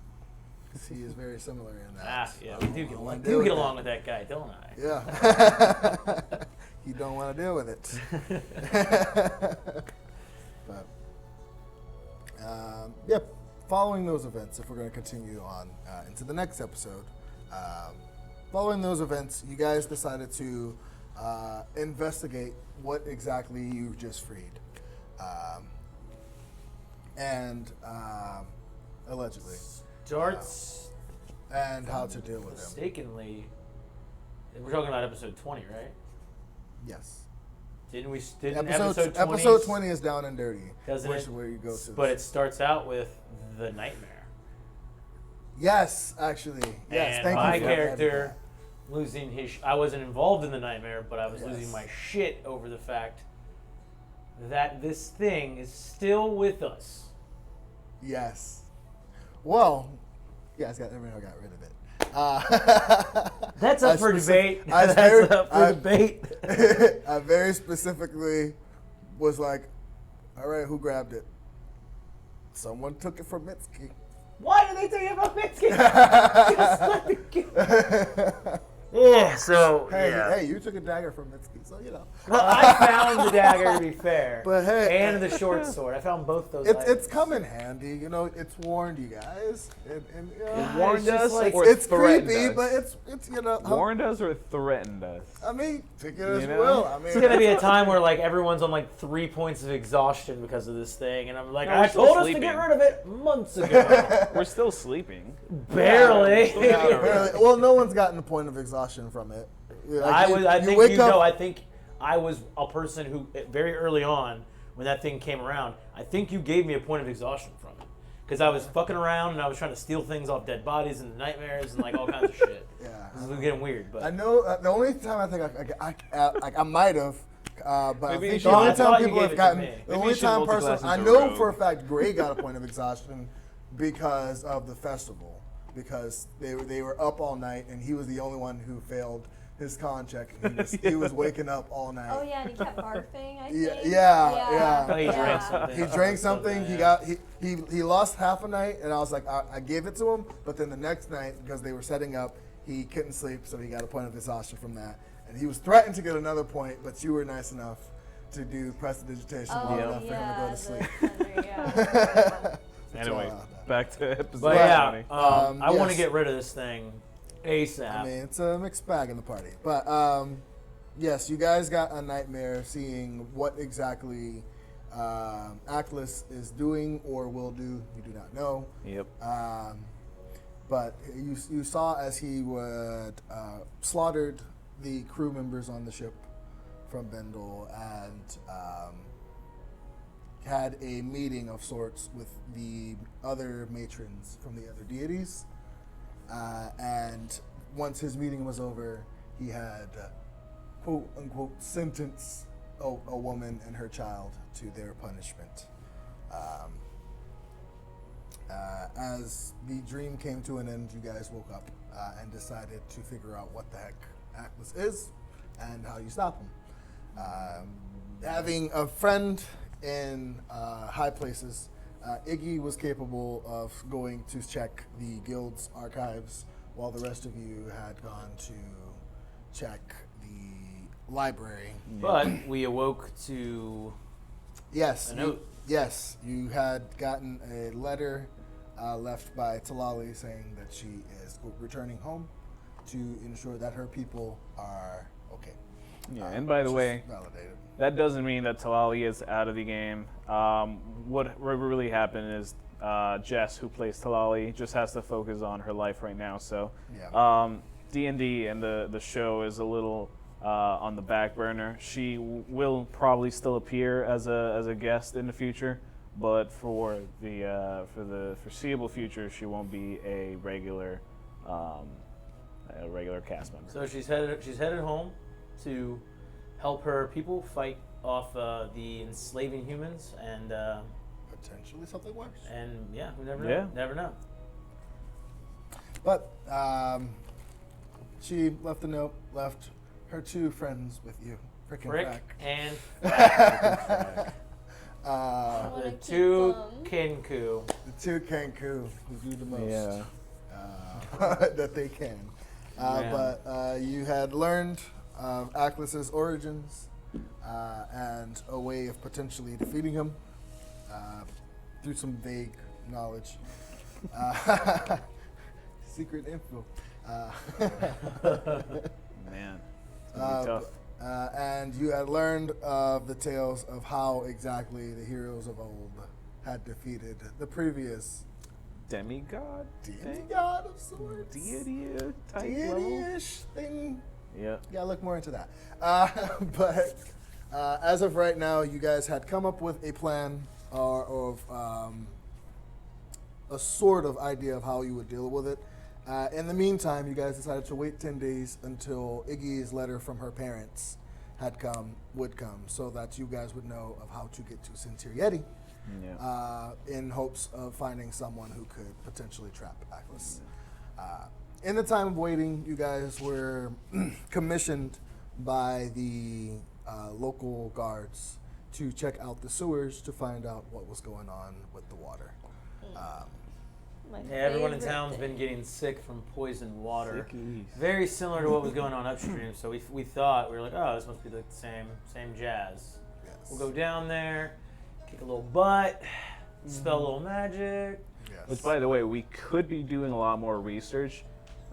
Because he is very similar in that. Yeah, we do get along. deal with Along with that guy, don't I? Yeah. You don't want to deal with it. But, yep. following those events, if we're going to continue on into the next episode, following those events, you guys decided to investigate what exactly you just freed. And allegedly. Starts And how to deal with them. mistakenly. We're talking about episode 20, right? Yes. Didn't we? Didn't Episode 20 is Down and Dirty. Doesn't which it? is where you go to. But it starts out with the nightmare. Yes, actually. Yes, And thank my you for character losing his. I wasn't involved in the nightmare, but I was Yes. losing my shit over the fact that this thing is still with us. Yes. Well, yes, everyone got rid of it. That's up for debate. I That's up for debate. I very specifically was like, all right, who grabbed it? Someone took it from Mitski. Why did they tell you about Mitski? Just let me get- Yeah, so Hey, you took a dagger from Mitski, so you know. Well, I found the dagger to be fair, But hey, and the short sword. I found both those. It's items. come in handy, you know. It's warned you guys. And you know, It warned it's just us, like- or it's threatened creepy, us? but it's you know. Warned us or threatened us? I mean, take it as You you know? will. I mean, It's gonna be a time where like everyone's on like 3 points of exhaustion because of this thing, and I'm like, No, I we're still told us to sleeping. get rid of it months ago. We're still sleeping. Barely. Yeah, Apparently- well, no one's gotten the point of exhaustion from it. Like, I think wake you up- know. I think I was a person who very early on when that thing came around. I think you gave me a point of exhaustion from it because I was fucking around and I was trying to steal things off dead bodies and nightmares and like all kinds of shit. Yeah. This was getting weird, but I know the only time I think I might have, but Maybe I you think should- the only I thought time you people gave have it to gotten me. the Maybe only you should time multi-class person I into know rogue. for a fact Gray got a point of exhaustion because of the festival because they were up all night and he was the only one who failed his con check. And he was waking up all night. Oh yeah, and he kept barfing. I Yeah, think. yeah. Oh, he drank something. He drank something. He Yeah. got he lost half a night, and I was like, I gave it to him. But then the next night, because they were setting up, he couldn't sleep, so he got a point of exhaustion from that. And he was threatened to get another point, but you were nice enough to do prestidigitation Oh long Yeah. enough for him to go to sleep. the thunder, yeah. Anyway, all back to episode but yeah, 20. I want to yes. get rid of this thing ASAP. I mean, it's a mixed bag in the party. But yes, you guys got a nightmare seeing what exactly Atlas is doing or will do. You do not know. Yep. But you saw as he would slaughtered the crew members on the ship from Bendel and had a meeting of sorts with the other matrons from the other deities. And once his meeting was over, he had quote unquote sentenced a woman and her child to their punishment. As the dream came to an end, you guys woke up and decided to figure out what the heck Atlas is and how you stop him. Having a friend in high places, Iggy was capable of going to check the guild's archives while the rest of you had gone to check the library. But we awoke to Yes, a note. Yes, you had gotten a letter left by Talali saying that she is returning home to ensure that her people are okay. Yeah, and by the which way, is validated. that doesn't mean that Talali is out of the game. What really happened is Jess, who plays Talali, just has to focus on her life right now. So Yeah. D&D and the show is a little on the back burner. She will probably still appear as a guest in the future, but for the foreseeable future, she won't be a regular cast member. So she's headed home to help her people fight off the enslaving humans, and Potentially something worse. yeah, we never know. Yeah. Never know. But she left a note, left her two friends with you. Frickin' Frick frack. and Uh, wanna the keep two them. Kenku. the two Kenku who do the most. Yeah. That they can. Yeah. But you had learned of Atlas's origins and a way of potentially defeating him through some vague knowledge. Secret info. Man, it's gonna be tough. And you had learned of the tales of how exactly the heroes of old had defeated the previous Demigod? demigod of sorts. Deity type level? Deity-ish thing. Yeah. Gotta look more into that. But as of right now, you guys had come up with a plan of a sort of idea of how you would deal with it. In the meantime, you guys decided to wait 10 days until Iggy's letter from her parents would come, so that you guys would know of how to get to Centurieti, in hopes of finding someone who could potentially trap Atlas. In the time of waiting, you guys were commissioned by the local guards to check out the sewers to find out what was going on with the water. My Yeah, everyone in favorite town's thing. been getting sick from poisoned water. Sickies. Very similar to what was going on upstream. So we thought, we were like, oh, this must be like the same jazz. Yes. We'll go down there, kick a little butt, spell a little magic. Yes. Which, by the way, we could be doing a lot more research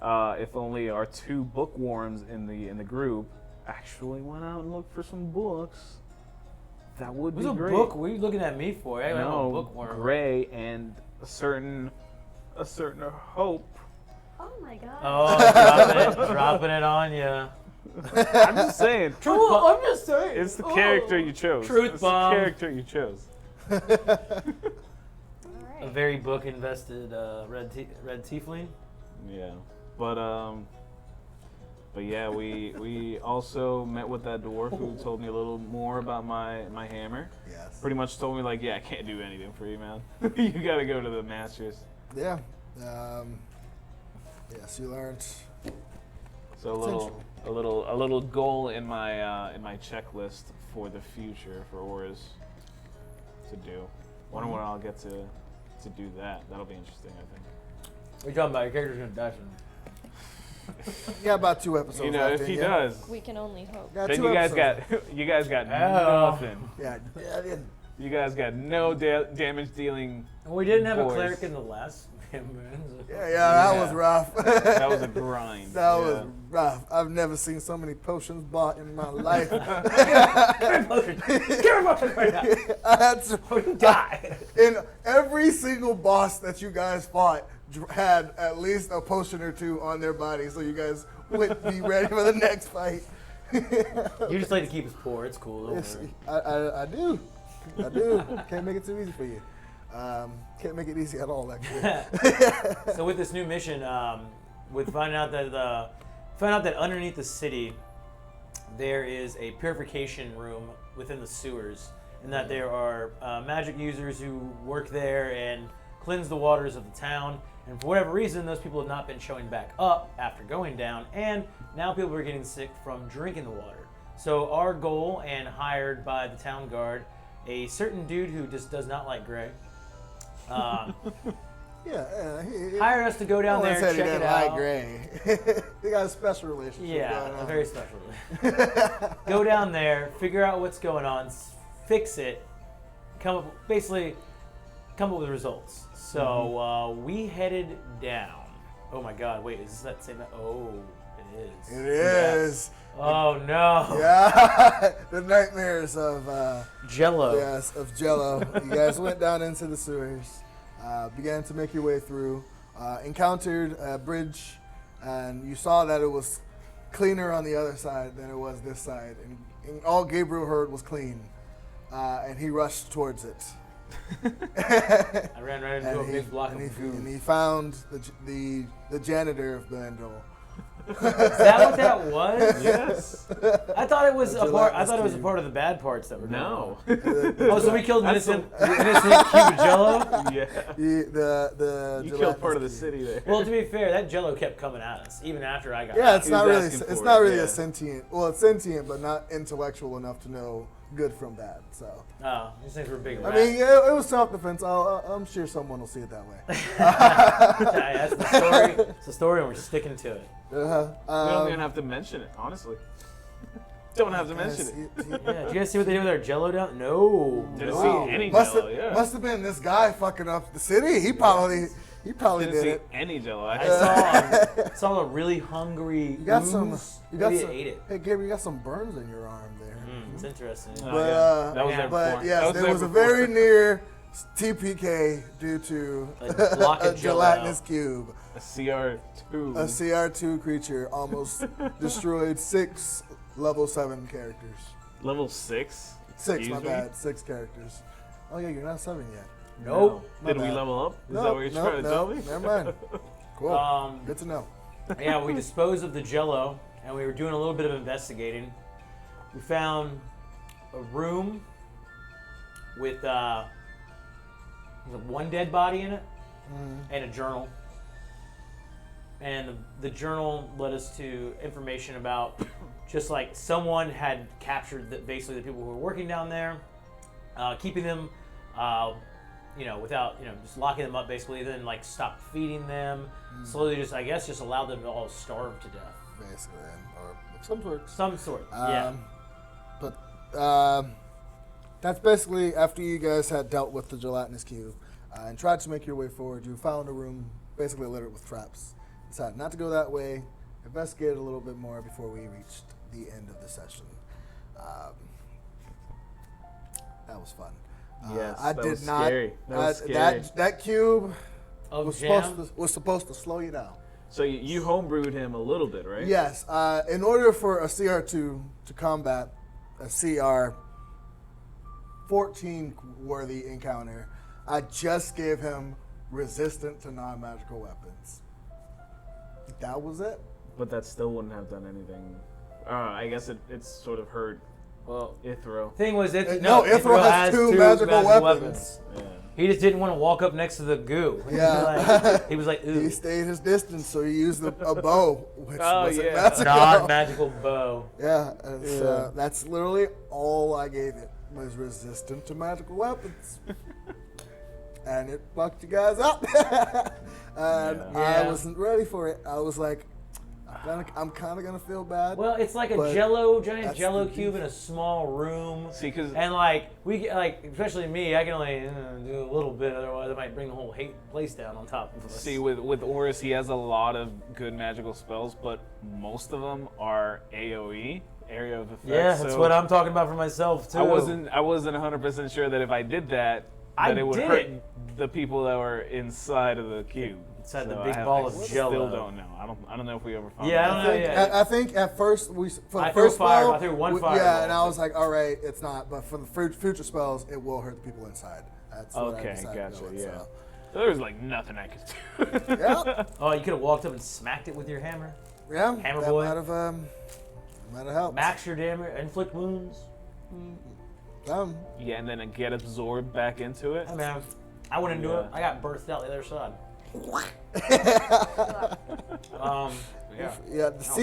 if only our 2 bookworms in the group actually went out and looked for some books. That would What's be a great. book? What are you looking at me for? I don't know a bookworm. Gray and a certain hope. Oh my god. Oh, dropping it on you. I'm just saying. I'm just saying. It's the character you chose. Truth it's bomb. the character you chose. All A right. very book invested red tiefling. Yeah, but yeah, we also met with that dwarf who told me a little more about my hammer. Yes. Pretty much told me like, yeah, I can't do anything for you, man. You gotta go to the masters. Yeah. Yes, you learned. So a little goal in my checklist for the future for Orys to do. Wonder when I'll get to do that. That'll be interesting, I think. What are you talking about? Your character's gonna die soon. You got about 2 episodes You know, left if in he you. does, We can only hope. Got then 2 you guys episodes. got Oh. nothing. Yeah. You guys got no damage dealing. Well, we didn't have a Boys. cleric in the last campaign. Yeah, that was rough. That was a grind. That was rough. I've never seen so many potions bought in my life. Give me potions right now. I had to Or you die. in every single boss that you guys fought had at least a potion or 2 on their body, so you guys would be ready for the next fight. You just like to keep us poor. It's cool. Don't Yes, worry. I do. I do. Can't make it too easy for you. Can't make it easy at all, actually. So with this new mission, with finding out that underneath the city there is a purification room within the sewers, and that there are magic users who work there and cleanse the waters of the town. And for whatever reason, those people have not been showing back up after going down, and now people are getting sick from drinking the water. So our goal, and hired by the town guard, a certain dude who just does not like Gray, He hired us to go down there and check it out. Like Gray. They got a special relationship. Yeah, going a on. very special. Go down there, figure out what's going on, fix it, come up with results. So we headed down. Oh my God! Wait, is this that same? Oh, it is. It is. Oh no. Yeah, the nightmares of Jello. yes, of Jello. You guys went down into the sewers, began to make your way through, encountered a bridge, and you saw that it was cleaner on the other side than it was this side, and all Gabriel heard was clean, and he rushed towards it. I ran right into a And big block and of and goo. he found the janitor of Glendale. Is that what that was? Yes. I thought it was a part. I Gelatinous thought it was a cube. part of the bad parts that were going No. on. Oh, so we killed an That's innocent cube of Jello. Yeah. The You gelatinous killed part of the cube. city there. Well, to be fair, that Jello kept coming at us even after I got. Yeah, out. it's He not was really. asking It's for not it, really yeah. a sentient. Well, it's sentient, but not intellectual enough to know good from bad. So, Oh, these things were big. I mean, yeah, it was self-defense. I'm sure someone will see it that way. That's the story. It's the story, and we're sticking to it. We don't even have to mention it, honestly. Don't have to mention it. Yeah, did you guys see what they did with their Jello down? No. Didn't Wow. see any Must Jello. have, Yeah. must have been this guy fucking up the city. He probably Didn't did see it. any Jello. I saw a really hungry. You got some. ooze. You got Maybe some. it ate it. Hey, Gabriel, you got some burns in your arm there. It's interesting. Oh, But, yeah. That was yeah. there But before. yes, That there there was a before. very near TPK due to A block of a Jello. gelatinous cube. A CR2. A CR2 creature almost destroyed 6 level 7 characters. Level 6? 6, Excuse my me? bad. 6 characters. Oh yeah, you're not 7 yet. Nope. My Did we bad. level up? Is No, that what you're no, trying to tell no, me? Never mind. Cool. Good to know. Yeah, we disposed of the Jello, and we were doing a little bit of investigating. We found a room with one dead body in it and a journal. And the journal led us to information about just like someone had captured basically the people who were working down there, keeping them, without, just locking them up basically, then like stopped feeding them, slowly just, I guess, just allowed them to all starve to death. Basically, or of some sort. Some sort, yeah. But that's basically after you guys had dealt with the gelatinous cube and tried to make your way forward. You found a room basically littered with traps. Decided not to go that way. Investigated a little bit more before we reached the end of the session. That was fun. Yes, I that did was not. scary. That was scary. That cube Of was jam? supposed to slow you down. So you homebrewed him a little bit, right? Yes. In order for a CR2 to combat a CR 14 worthy encounter, I just gave him resistant to non-magical weapons. That was it. But that still wouldn't have done anything. I guess it's sort of hurt Well, Ithryl. thing was, Ithryl has two magical weapons. Yeah. He just didn't want to walk up next to the goo. Yeah. He was like, ooh. He stayed his distance, so he used a bow, which Oh, wasn't yeah. magical. Non-magical bow. Yeah, that's literally all I gave it, was resistant to magical weapons. And it fucked you guys up. And I Yeah. wasn't ready for it. I was like, I'm kind of going to feel bad. Well, it's like a but giant that's Jello the cube in a small room. See, because And like we get, like, especially me, I can only do a little bit. Otherwise, I might bring the whole place down on top of us. see with Orys, he has a lot of good magical spells, but most of them are AOE, area of effect. Yeah, that's so what I'm talking about for myself too. I wasn't 100% sure that if I did that, I it would did hurt it. the people that were inside of the cube. Inside the So big I ball of Still Jell-O. don't know. I don't know if we ever found. Yeah, I that. don't know. Yeah. I think at first for the I threw first fire- spell, I threw one Yeah, fireball. and I was like, all right, it's not. But for the future spells, it will hurt the people inside. That's what I Okay, decided to gotcha. go with, Yeah. so. So there was like nothing I could do. Yeah, Oh, you could have walked up and smacked it with your hammer. yeah. Hammer that boy. might have helped. Max your damage, inflict wounds. Yeah, and then get absorbed back into it. Hey man, I went into Yeah. it. I got birthed out the other side. Yeah. Yeah, see,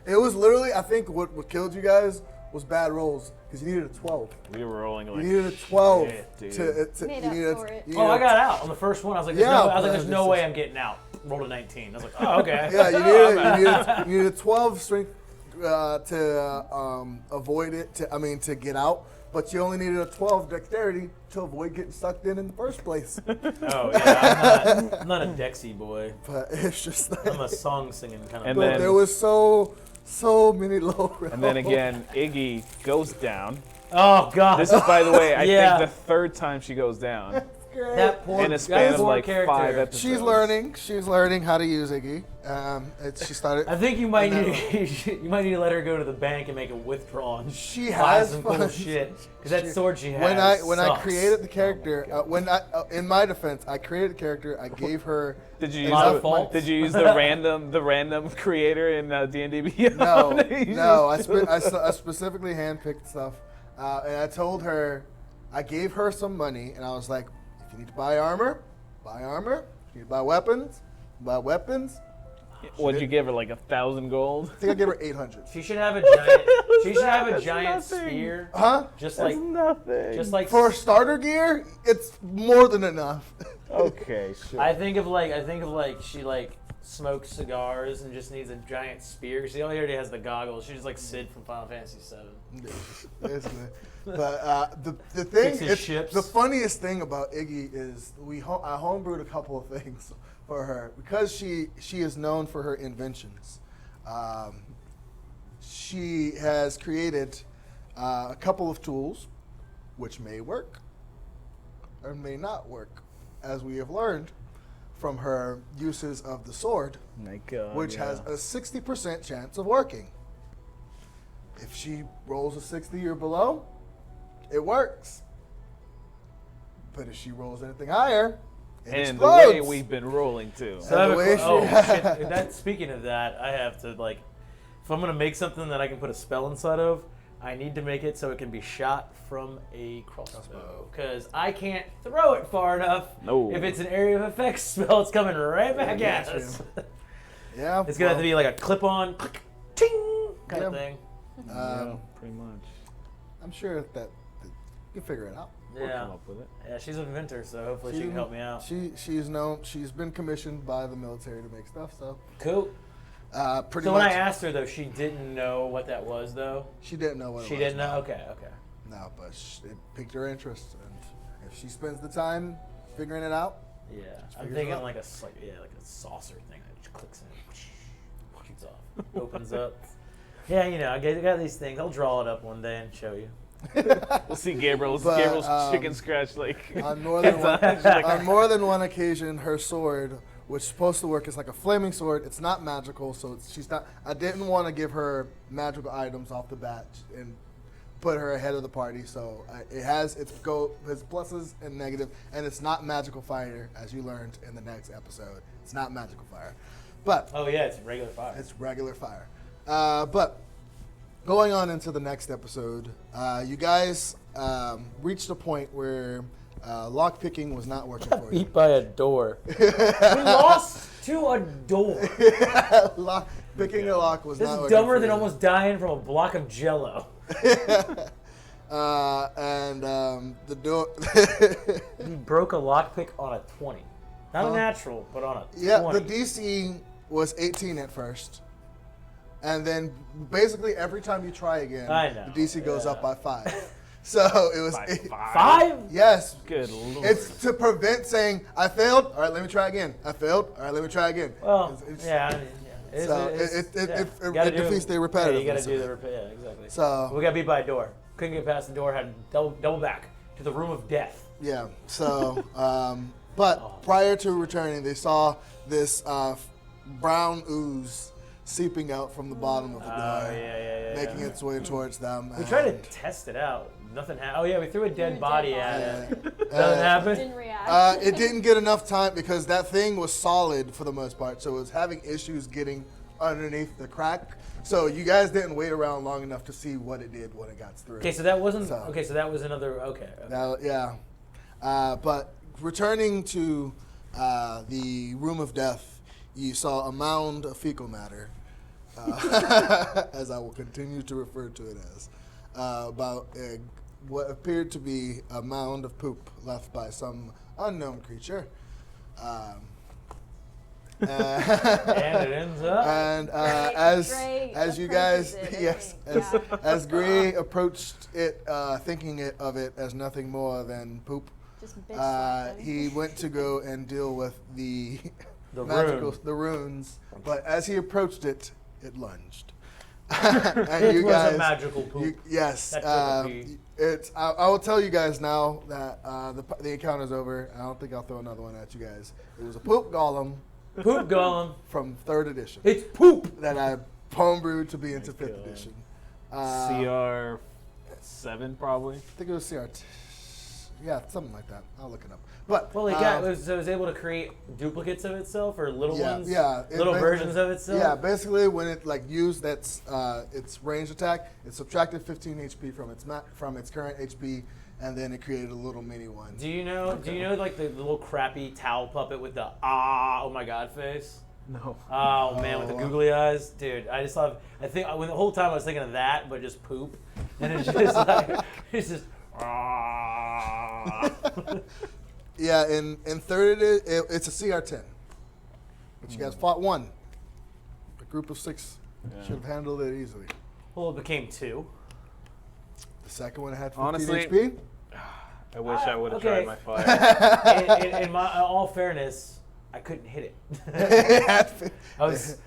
it was literally, I think what killed you guys was bad rolls because you needed a 12. We were rolling You like needed a 12 shit, dude. to Made you up needed, for it. you Oh, I needed- got out on the first one. I was like, there's Yeah, no, I was like, but there's it's no just- way I'm getting out. Rolled a 19. I was like, oh, okay. Yeah, you needed 12 strength to avoid it. To get out, but you only needed a 12 dexterity to avoid getting sucked in the first place. Oh yeah, I'm not a Dexy boy. But it's just like, I'm a song singing kind of. And but then- there was so many low rolls. And then again, Iggy goes down. Oh god. This is, by the way, I Yeah. think the third time she goes down that poor, in a that span of poor like character. 5 episodes. She's learning how to use Iggy. She started. I think you might And need you might need to let her go to the bank and make a withdrawal. And She buy has some cool fun. shit because that sword she has. When I sucks. created the character, in my defense, I created the character. I gave her. Did you lot use of faults. did you use the random creator in D&D Beyond? No. I specifically handpicked stuff, and I told her, I gave her some money, and I was like, if you need to buy armor, buy armor. If you need to buy weapons, buy weapons. What'd you give her, like 1,000 gold? I think I gave her 800. She should have a giant. She should have a That's giant nothing. spear. Huh? Just That's like, nothing. just like. For starter gear, it's more than enough. Okay, sure. I think of like she like smokes cigars and just needs a giant spear. She already has the goggles. She's just like Sid from Final Fantasy VII. Basically. But the thing, Fixes ships. the funniest thing about Iggy is I homebrewed a couple of things for her because she is known for her inventions. She has created a couple of tools, which may work or may not work, as we have learned from her uses of the sword, My God, which yeah. has a 60% chance of working. If she rolls a 60 or below, it works. But if she rolls anything higher, it And the explodes. way we've been rolling too. So I have the a way shit. That speaking of that, I have to like, if I'm gonna make something that I can put a spell inside of, I need to make it so it can be shot from a crossbow. Because I can't throw it far enough. No. If it's an area of effects spell, it's coming right back at us. Yeah, It's gonna have to be like a clip-on, click, ting kind of Yeah. thing. Yeah, pretty much. I'm sure that you can figure it out. We'll Yeah. come up with it. Yeah, she's an inventor, so hopefully she can help me out. She's known. She's been commissioned by the military to make stuff. So Cool. pretty So much. when I asked her though, she didn't know what that was though. she didn't know what it She was. didn't know. no. Okay. Okay. No, but it piqued her interest, and if she spends the time figuring it out, Yeah, I'm figures it thinking out. like a saucer thing that just clicks in, shoots off, opens up. Yeah, you know, I got these things. I'll draw it up one day and show you. We'll see Gabriel's But, chicken scratch like. on more than one, She's like, on more than one occasion, her sword, which is supposed to work, is like a flaming sword. It's not magical, so she's not. I didn't want to give her magical items off the bat and put her ahead of the party. So it has its pluses and negative, and it's not magical fire, as you learned in the next episode. It's not magical fire, but Oh yeah, it's regular fire. it's regular fire. But going on into the next episode, you guys reached a point where lock picking was not working for you. Beat by a door. we lost to a door. Picking a lock was This not is working dumber for than you. almost dying from a block of Jello. And the door. You broke a lockpick on a 20. Not Huh? a natural, but on a 20. Yeah, the DC was 18 at first. And then basically every time you try again, I know, the DC goes yeah. up by 5. So it was By 5? 5? Yes. Good lord. It's to prevent saying, I failed, all right, let me try again. I failed, all right, let me try again. Well, It's- yeah. I mean, yeah. So it defeats the repetitiveness Yeah, you gotta do of the it. yeah, exactly. So- we got beat by a door. Couldn't get past the door. Had to double back to the room of death. Yeah. So, but prior to returning, they saw this brown ooze seeping out from the bottom of the door, yeah. making its way towards them. We tried to and, test it out. Nothing happened. Oh yeah, we threw a dead body at it. uh, Nothing happened. Didn't react. it didn't get enough time because that thing was solid for the most part, so it was having issues getting underneath the crack. So you guys didn't wait around long enough to see what it did when it got through. Okay, so that wasn't. So- Okay, so that was another. Okay. Now, yeah. But returning to the room of death, you saw a mound of fecal matter, as I will continue to refer to it as, about what appeared to be a mound of poop left by some unknown creature. And it ends up. And Gray as you approaches guys, it, I yes, think. as Gray approached it, thinking of it as nothing more than poop, Just bitch slapped him. he went to go and deal with the The runes. But as he approached it, it lunged. It was a magical poop. Yes, That took a pee. it's. I will tell you guys now that the encounter's over. I don't think I'll throw another one at you guys. It was a poop golem Poop golem. from 3rd edition It's poop. that I homebrewed to be into 5th God. edition. CR7 probably. I think it was CRT. Yeah, something like that. I'll look it up. But Well, it was able to create duplicates of itself or little ones. Yeah, it Little basically- versions of itself. Yeah, basically when it used its ranged attack, it subtracted 15 HP from its current HP, and then it created a little mini one. Do you know? Do you know like the little crappy towel puppet with the oh my god face? No. Oh man, with the googly eyes, dude. I just thought. I think when the whole time I was thinking of that, but just poop, and it's just like it's just. Yeah, in third it's a CR10. But you guys fought one. A group of 6 should have handled it easily. Well, it became 2. The second one had 15 Honestly, HP. I wish I would have okay. tried my fire. In all fairness, I couldn't hit it. I was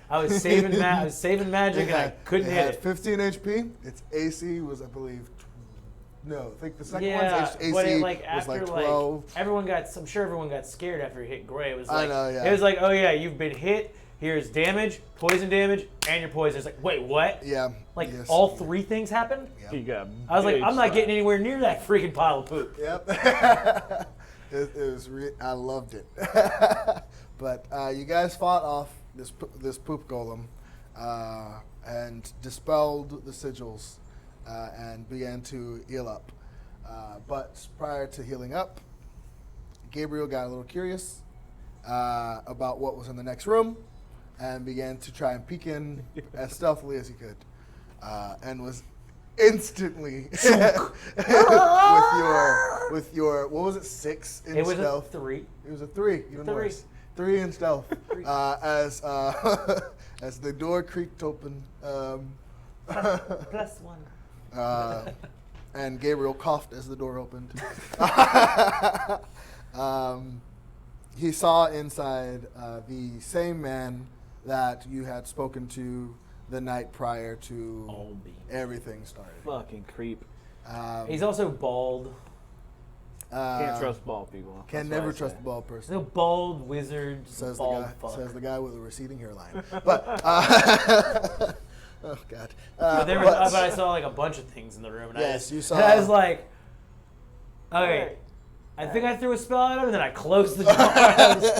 saving magic and I couldn't it hit had it. 15 HP. Its AC was, I believe, no. I think the second Yeah, one's AC but it, was after like 12. everyone got. I'm sure everyone got scared after he hit Gray. It was like I know, yeah. It was like, oh yeah, you've been hit. Here's damage, poison damage, and your poison. It's like, wait, what? Yeah. Like yes. all 3 things happened? Yep. He got I was like, big I'm not shot. getting anywhere near that freaking pile of poop. Yep. it was. I loved it. But you guys fought off this poop golem and dispelled the sigils and began to heal up. But prior to healing up, Gabriel got a little curious about what was in the next room and began to try and peek in as stealthily as he could, and was instantly with your what was it, 6 in It was stealth? a 3. It was a 3, even 3. worse. 3 in stealth. As as the door creaked open, Plus 1. and Gabriel coughed as the door opened. He saw inside the same man that you had spoken to the night prior to Albie. everything started. Fucking creep. He's also bald. Can't trust bald people. Can That's what never I trust say. a bald person. No bald wizard. Says bald the guy. fuck. Says the guy with a receding hairline. But oh god. But but I saw like a bunch of things in the room. And Yes, you saw- And I was like, okay, I think I threw a spell at him, and then I closed the door.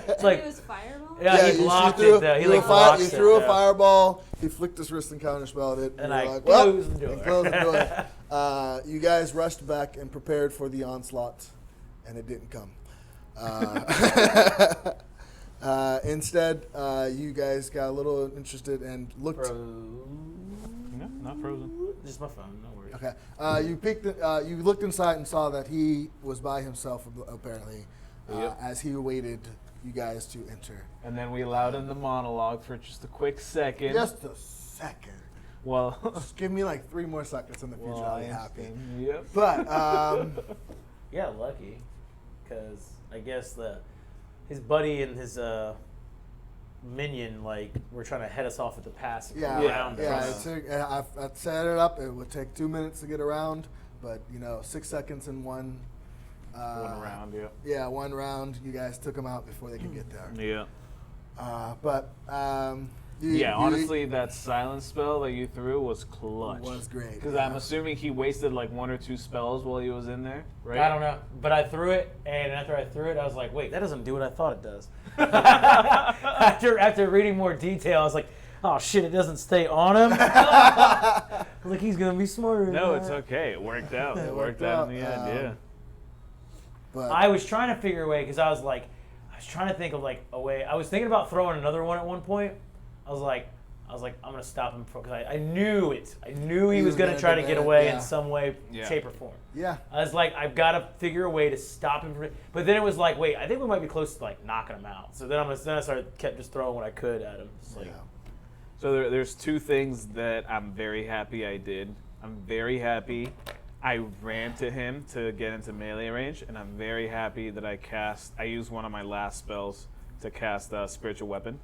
It's like, It was fireball? yeah, he you blocked threw, it. Though. He you like threw blocked you it. threw a though. fireball. He flicked his wrist and counterspelled it. And you I were like, closed the well, door. he closed the door. You guys rushed back and prepared for the onslaught, and it didn't come. Instead, you guys got a little interested and looked. No, not frozen. Just my phone. No worries. Okay. You peeked. You looked inside and saw that he was by himself, apparently, Yep. as he awaited you guys to enter. And then we allowed him the monologue for just a quick second. Just a second. Well, Just give me like 3 more seconds in the future. well, I'll I be happy. understand. Yep. But Yeah, lucky, because I guess his buddy and his minion were trying to head us off at the pass yeah, around yeah. us. I set it up. It would take 2 minutes to get around, but 6 seconds in one. One round, yeah. Yeah, 1 round. You guys took them out before they could get there. Yeah. But Honestly, that silence spell that you threw was clutch. was great. Because I'm assuming he wasted like 1 or 2 spells while he was in there, right? I don't know, but I threw it, and after I threw it, I was like, "Wait, that doesn't do what I thought it does." after reading more detail, I was like, "Oh shit, it doesn't stay on him." I was like, "He's gonna be smarter." than No, that. it's okay. It worked out. It It worked worked out in the out. end, yeah. But I was trying to figure a way because I was trying to think of a way. I was thinking about throwing another one at one point. I was like, I'm gonna stop him because I knew it. I knew he was gonna try to get away yeah. in some way, Yeah. shape, or form. yeah, I was like, I've got to figure a way to stop him from. But then it was like, wait, I think we might be close to knocking him out. So then I kept just throwing what I could at him. Just yeah. So there's 2 things that I'm very happy I did. I'm very happy I ran to him to get into melee range, and I'm very happy that I used one of my last spells to cast Spiritual Weapon.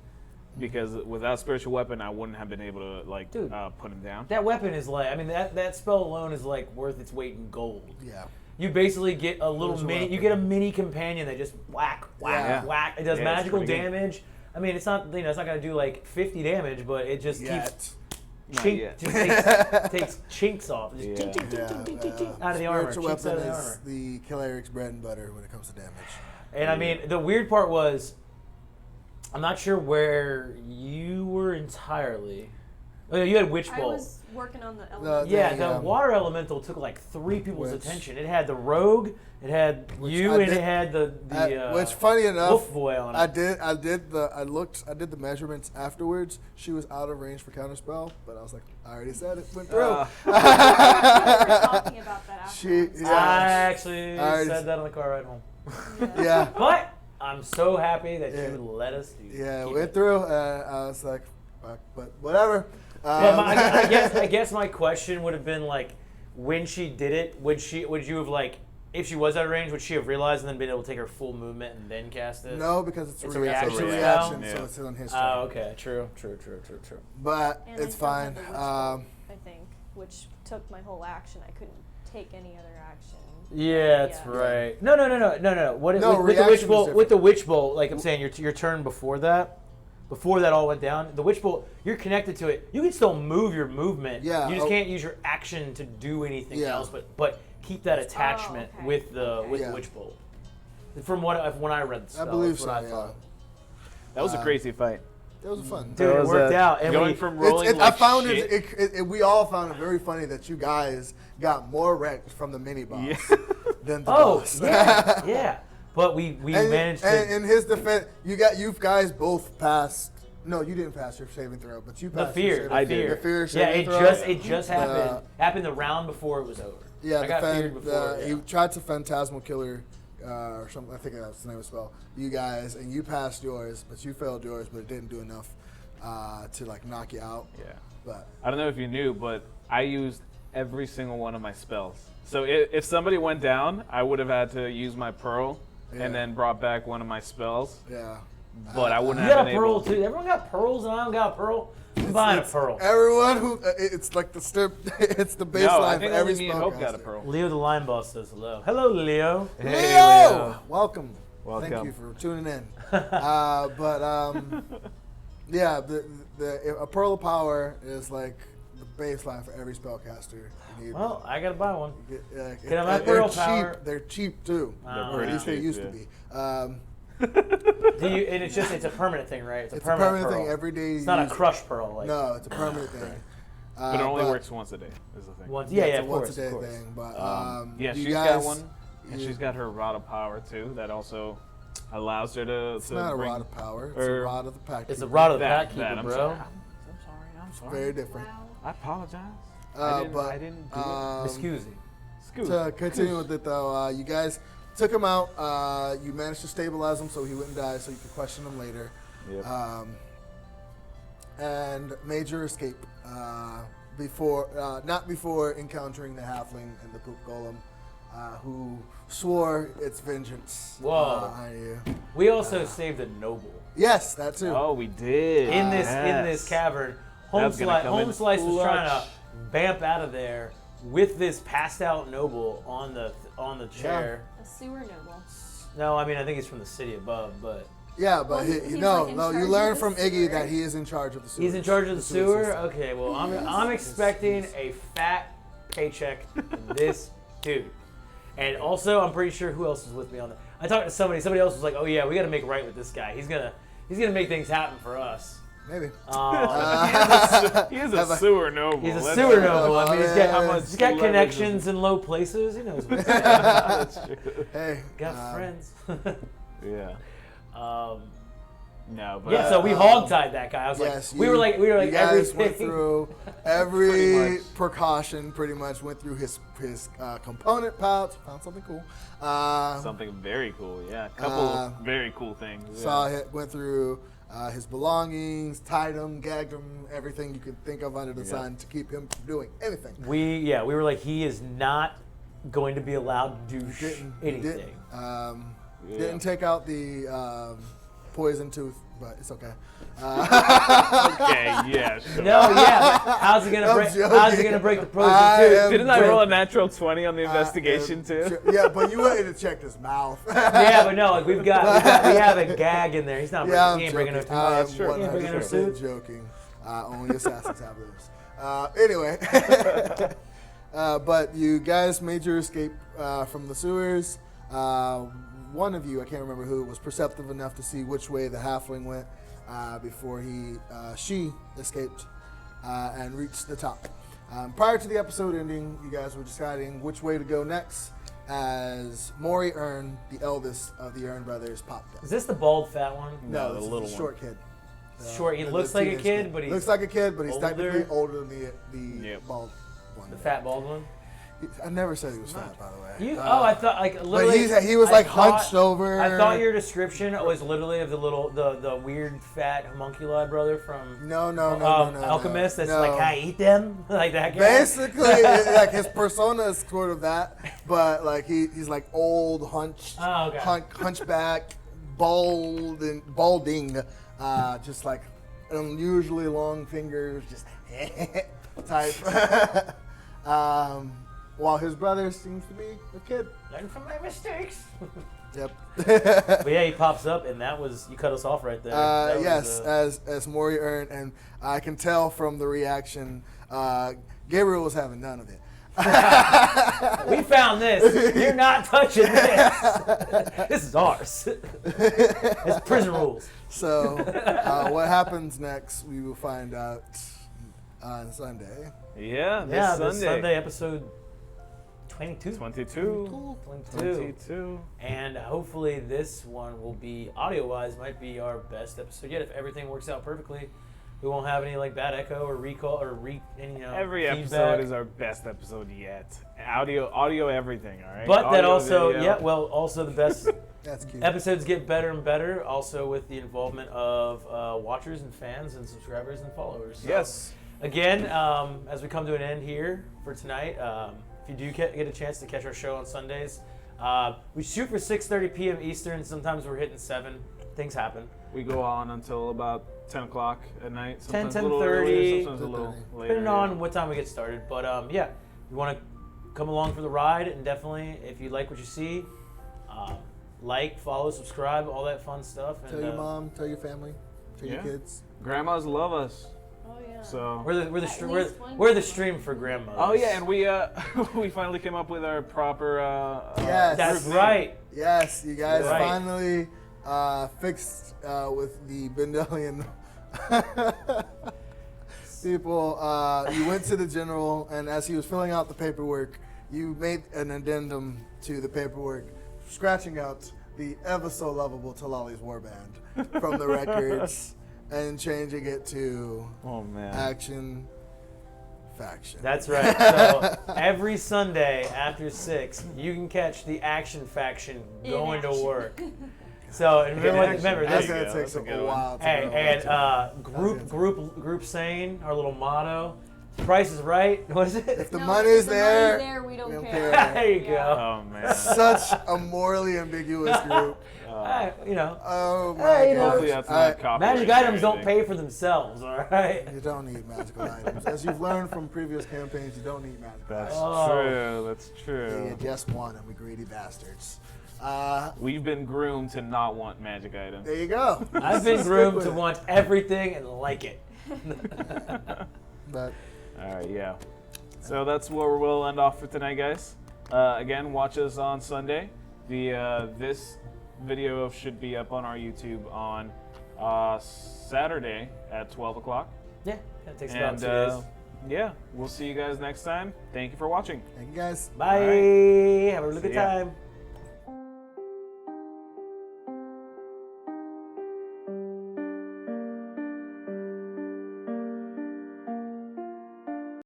Because without Spiritual Weapon, I wouldn't have been able to Dude. put him down. That weapon is that spell alone is worth its weight in gold. Yeah. You basically get a little Spiritual mini. weapon. You get a mini companion that just whack, Yeah. whack. It does Yeah, it's magical pretty good. damage. I mean, it's not it's not gonna do 50 damage, but it just Yet. keeps Not yet. takes chinks off. Just Yeah. chink, chink, chink, Yeah, chink, chink, chink, out of the armor. Spiritual Chinks out weapon of the is armor. the Cleric's bread and butter when it comes to damage. And I mean, the weird part was, I'm not sure where you were entirely, Oh, yeah, you had Witch I Bolt. was working on the element. Yeah, the, the water elemental took like 3 people's Which- attention. It had the rogue, it had Which you, I and did- it had the which, funny enough, wolf boy on it. I did the measurements afterwards. She was out of range for counterspell, but I was like, I already said it went through. We were talking about that after. I actually I- said that on the car ride home. Yeah. But I'm so happy that you would let us do Yeah, it keep went it. through. I was like, fuck, but whatever. But I guess my question would have been like, when she did it, would you have like, if she was out of range, would she have realized and then been able to take her full movement and then cast it? No, because it's It's a a reaction. reaction reaction, spell? so it's on his turn. Oh, okay. True. But And I it's still fine. had the Witch Bolt, I think, which took my whole action. I couldn't take any other action. Yeah, that's Yeah. right. No. What No, with the reaction witch is bolt? With different. the witch bolt, like I'm saying, your turn before that all went down. The witch bolt, you're connected to it. You can still move your movement. Yeah, You just oh. can't use your action to do anything Yeah. else. But keep that attachment okay. with the Yeah. witch bolt. From when I read the spell, I believe that's what so. I Yeah, thought. That was a crazy fight. that was fun. Dude, it was worked out. And going we, from rolling I like found shit. we all found it very funny that you guys got more wrecked from the mini boss Yeah. than the oh boss. yeah. But we and, managed to. and in his defense, you guys both passed. No, you didn't pass your saving throw, but you the passed. fear, Your the saving, fear. The fear Yeah, saving throw. it just happened the round before it was over. Yeah, I got feared before. He tried to phantasmal killer, or something. I think that's the name of the spell. You guys, and you passed yours, but you failed yours, but it didn't do enough to like knock you out. Yeah. But I don't know if you knew, but I used every single one of my spells. So if somebody went down, I would have had to use my pearl Yeah. and then brought back one of my spells. yeah, But I wouldn't You have got a been pearl able. too. Everyone got pearls, and I don't got a pearl. I'm buying a pearl. Everyone who it's like the it's the baseline No, I for think every only me and Hope got a spellcaster. pearl. Leo the line boss says hello. Hello, Leo. Leo, Hey, Leo. welcome. Welcome. Thank you for tuning in. Yeah, a pearl of power is like the baseline for every spellcaster. You need Well, I gotta buy one. Can I have pearl cheap. power? They're cheap too. They're Or pretty at least they cheap, used yeah. to be. And it's a permanent thing, right? It's a permanent thing pearl. every day. It's not a crushed pearl. Like No, it's a permanent thing. But it only works once a day, is the thing. once. Yeah, Yeah, it's of a course, once a day of course. thing. But Yeah, you she's guys, got one, and you- she's got her rod of power too. That also allows her to. It's not a bring, rod of power. It's a or- rod of the pack. It's a rod of the that, pack that, keeper, I'm bro. sorry. I'm sorry. Very different. I apologize. But I didn't do Excuse me. it. to continue with it though, you guys took him out. You managed to stabilize him so he wouldn't die, so you could question him later. Yep. And made your escape not before encountering the halfling and the poop golem, who swore its vengeance Whoa. on you. We also saved a noble Yes, that too. Oh, we did. in this Yes. cavern. That's gonna come in Home Slice was trying clutch. to vamp out of there with this passed out noble on the chair. A sewer noble. No, I mean I think he's from the city above, but Yeah, but Well, he, he's no, like in no. You charge learn of the from Iggy sewer. that he is in charge of the sewer. he's in charge of the sewer. system. Okay, well I'm expecting a fat paycheck from this dude. And also, I'm pretty sure who else was with me on that. I talked to somebody. Somebody else was like, "Oh yeah, we got to make right with this guy. He's gonna make things happen for us." Maybe. He is a sewer noble. He's a Let's- sewer noble. I mean, he's yeah, got, yeah. he's got connections in low places. He knows what's up. That's true. Hey, Got friends. Yeah. No, but Yeah, so we hogtied that guy. I was yes, like, we were like you guys everything. went through Pretty every much. precaution. Pretty much went through his component pouch. Found something cool. something very cool. Yeah, a couple very cool things. Yeah. Went through his belongings, tied him, gagged him, everything you could think of under the sun to keep him from doing anything. We were like, he is not going to be allowed to do anything. Didn't take out the poison tooth, but it's okay. Okay, yeah, sure. No, yeah. But how's he gonna I'm break? joking. How's he gonna break the poison I tooth? am Didn't I joking. roll a natural 20 on the investigation too? Yeah, but you wanted to check his mouth. Yeah, but no, like we have a gag in there. He's not Yeah, breaking. He ain't breaking no tooth. I'm that's true. He ain't breaking no 100% tooth. joking. Only assassins have those. Anyway, but you guys made your escape from the sewers. One of you, I can't remember who, was perceptive enough to see which way the halfling went before she escaped. and reach the top. Prior to the episode ending, you guys were deciding which way to go next, as Maury Earn, the eldest of the Earn brothers, popped up. Is this the bald fat one? No, this the is little a one. short kid. Short. He The looks like a teenage kid, but he's looks like a kid, but he's older. technically older than the Yep. bald one. the fat bald one. I never said he was fat, by the way. I thought like literally. But he was I like thought- hunched over. I thought your description was literally of the weird fat homunculi brother from No. Alchemist. That's no. like, I eat them, like that guy. Basically, like his persona is sort of that, but like he's like old, hunched, Oh, okay. hunchback, balding, just like unusually long fingers, just type. While his brother seems to be a kid. Learn from my mistakes. Yep. But yeah, he pops up, and that was you cut us off right there. That Yes, was, as Maury earned, and I can tell from the reaction, Gabriel was having none of it. we found this. You're not touching this. This is ours. It's prison rules. So, what happens next, we will find out on Sunday. Yeah, Yeah, this this Sunday. Sunday episode 22. 22. 22. And hopefully this one will be, audio-wise, might be our best episode yet. If everything works out perfectly, we won't have any like bad echo or recall or any Every feedback. episode is our best episode yet. Audio, everything. All right. But that Audio, also, video. also the best That's cute. episodes get better and better. Also with the involvement of watchers and fans and subscribers and followers. So, Yes. Again, as we come to an end here for tonight, if you do get a chance to catch our show on Sundays, we shoot for 6:30 p.m. Eastern. Sometimes we're hitting 7. Things happen. We go on until about 10 o'clock at night. 10, Sometimes a little earlier, 10:30, sometimes a little later. Depending on what time we get started. But yeah, you want to come along for the ride, and definitely, if you like what you see, like, follow, subscribe, all that fun stuff. And, Tell your mom, tell your family, tell your kids. Grandmas love us. Oh yeah. So. We're the At stream. least one We're the grandma. stream for grandmothers. Oh yeah, and we we finally came up with our proper. Yes. That's group name. right. Yes, you guys Right. finally fixed with the Bendelian people. You went to the general, and as he was filling out the paperwork, you made an addendum to the paperwork, scratching out the ever so lovable Talali's warband from the records and changing it to Oh man. Action Faction. That's right. So every Sunday after 6, you can catch the Action Faction In going to action. work. So and remember That's this. There you gonna go. take That's a a good one. while. To Hey, go and group saying our little motto. Price is right. What is If it? the No, money's if the there, money's there, we don't we don't care. care. There you Yeah. go. Oh man. such a morally ambiguous group. You know, Oh my Hey, you know, gosh. Hopefully that's I- not copyrighted. magic items don't pay for themselves. All right. You don't need magical items. As you've learned from previous campaigns, you don't need magical That's items. Oh. true. That's You true. just want them, we greedy bastards. We've been groomed to not want magic items. There you go. I've been Stick groomed with to it. want everything and like it. But All right, yeah. So that's where we'll end off for tonight, guys. Again, watch us on Sunday. This video should be up on our YouTube on Saturday at 12 o'clock. Yeah, it takes about And 2 days. yeah, we'll see you guys next time. Thank you for watching. thank you guys. Bye. right. Have a really See good ya. time.